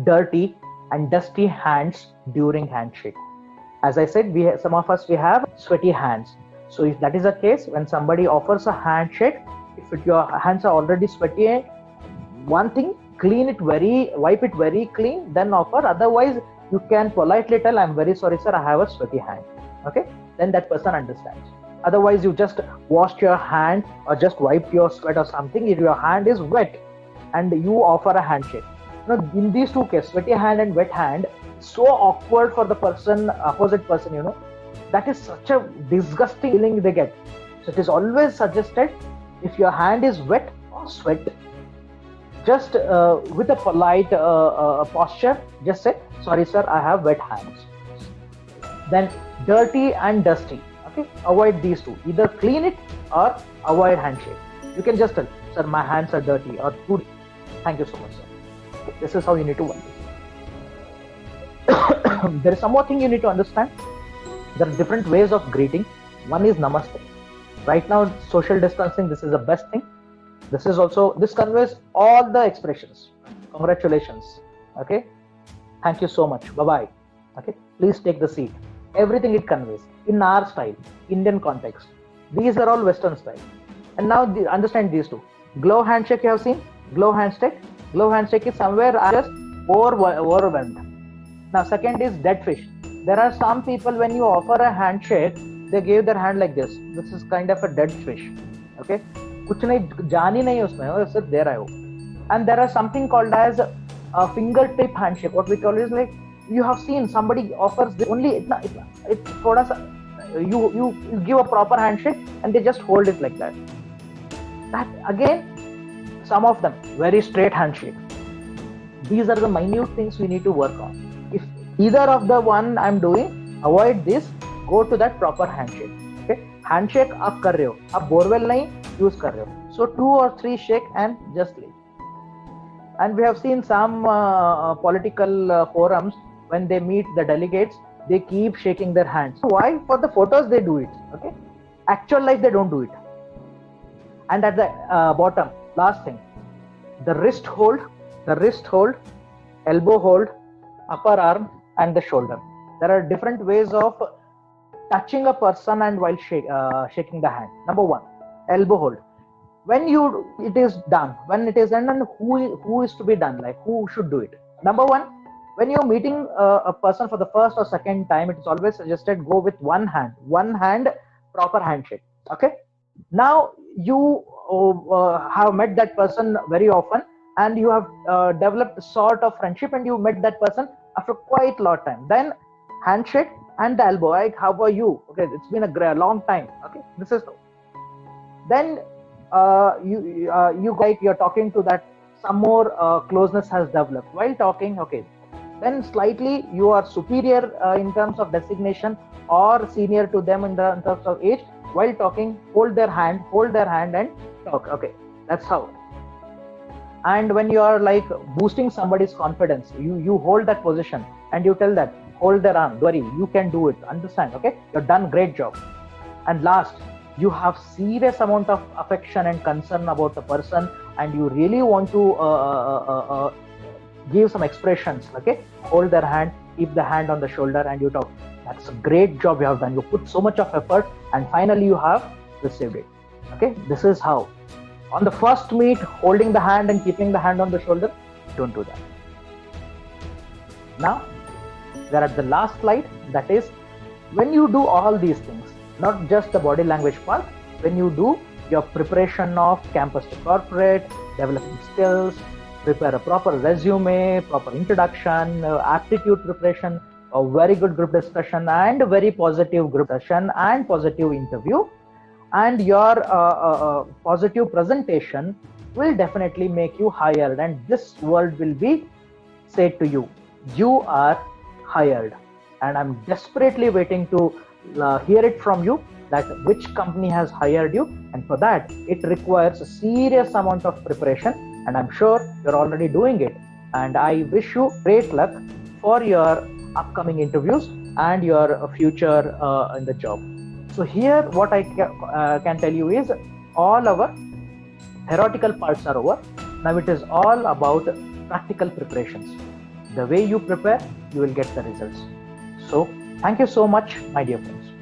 dirty, and dusty hands during handshake. As I said, some of us, we have sweaty hands. So if that is the case, when somebody offers a handshake, if your hands are already sweaty, one thing, wipe it very clean, then offer. Otherwise, you can politely tell, I'm very sorry, sir, I have a sweaty hand. Okay, then that person understands. Otherwise, you just washed your hand or just wiped your sweat or something. If your hand is wet and you offer a handshake, in these two cases, sweaty hand and wet hand, so awkward for the opposite person, that is such a disgusting feeling they get. So it is always suggested, if your hand is wet or sweat, just with a polite posture, just say, sorry sir, I have wet hands. Then dirty and dusty, okay, avoid these two. Either clean it or avoid handshake. You can just tell, sir, my hands are dirty or good. Thank you so much, sir. Okay, this is how you need to work. There is some more thing you need to understand. There are different ways of greeting. One is namaste. Right now, social distancing, this is the best thing. This conveys all the expressions. Congratulations. Okay. Thank you so much. Bye-bye. Okay. Please take the seat. Everything it conveys in our style, Indian context. These are all Western style. And now understand these two. Glove handshake you have seen? Glove handshake. Glove handshake is somewhere I just overwhelmed. Now second is dead fish. There are some people, when you offer a handshake, they give their hand like this. This is kind of a dead fish. Okay. कुछ नहीं, जान ही नहीं है उसमें, सिर्फ दे रहा है वो. And there are something called as a fingertip handshake. What we call is like, you have seen somebody offers only it's thoda sa, you give a proper handshake and they just hold it like that. That again, some of them very straight handshake. These are the minute things we need to work on. If either of the one I'm doing, avoid this, go to that proper handshake. Okay, handshake आप कर रहे हो, आप borewell नहीं use कर रहे हो. So 2 or 3 shake and just leave. And we have seen some political forums, when they meet the delegates, they keep shaking their hands. Why? For the photos they do it. Okay, actual life they don't do it. And at the bottom, last thing, the wrist hold, elbow hold, upper arm and the shoulder. There are different ways of touching a person and while shaking the hand. Number 1, elbow hold. When it is done, and who is to be done, like who should do it? Number 1, when you're meeting a person for the first or second time, it is always suggested go with one hand, proper handshake. Okay. Now you have met that person very often, and you have developed a sort of friendship, and you met that person after quite a lot of time. Then handshake and the elbow, like how are you? Okay, it's been a long time. Okay, this is then you're talking to that, some more closeness has developed while talking. Okay, then slightly you are superior in terms of designation or senior to them in terms of age. While talking, hold their hand and talk. Okay, that's how. And when you are like boosting somebody's confidence, you hold that position and you tell that, hold their arm, don't worry, you can do it, understand? Okay, you've done great job. And last, you have serious amount of affection and concern about the person, and you really want to give some expressions. Okay, hold their hand, keep the hand on the shoulder, and you talk. That's a great job you have done. You put so much of effort, and finally you have received it. Okay, this is how. On the first meet, holding the hand and keeping the hand on the shoulder, don't do that. Now, we are at the last slide. That is, when you do all these things, not just the body language part, when you do your preparation of campus to corporate, developing skills, prepare a proper resume, proper introduction, aptitude preparation, a very good group discussion, and a very positive group discussion and positive interview, and your positive presentation will definitely make you hired, and this word will be said to you, you are hired. And I'm desperately waiting to hear it from you, that which company has hired you, and for that it requires a serious amount of preparation, and I'm sure you're already doing it. And I wish you great luck for your upcoming interviews and your future in the job. So here what I can tell you is, all our theoretical parts are over. Now it is all about practical preparations. The way you prepare, you will get the results. So Thank you so much, my dear friends.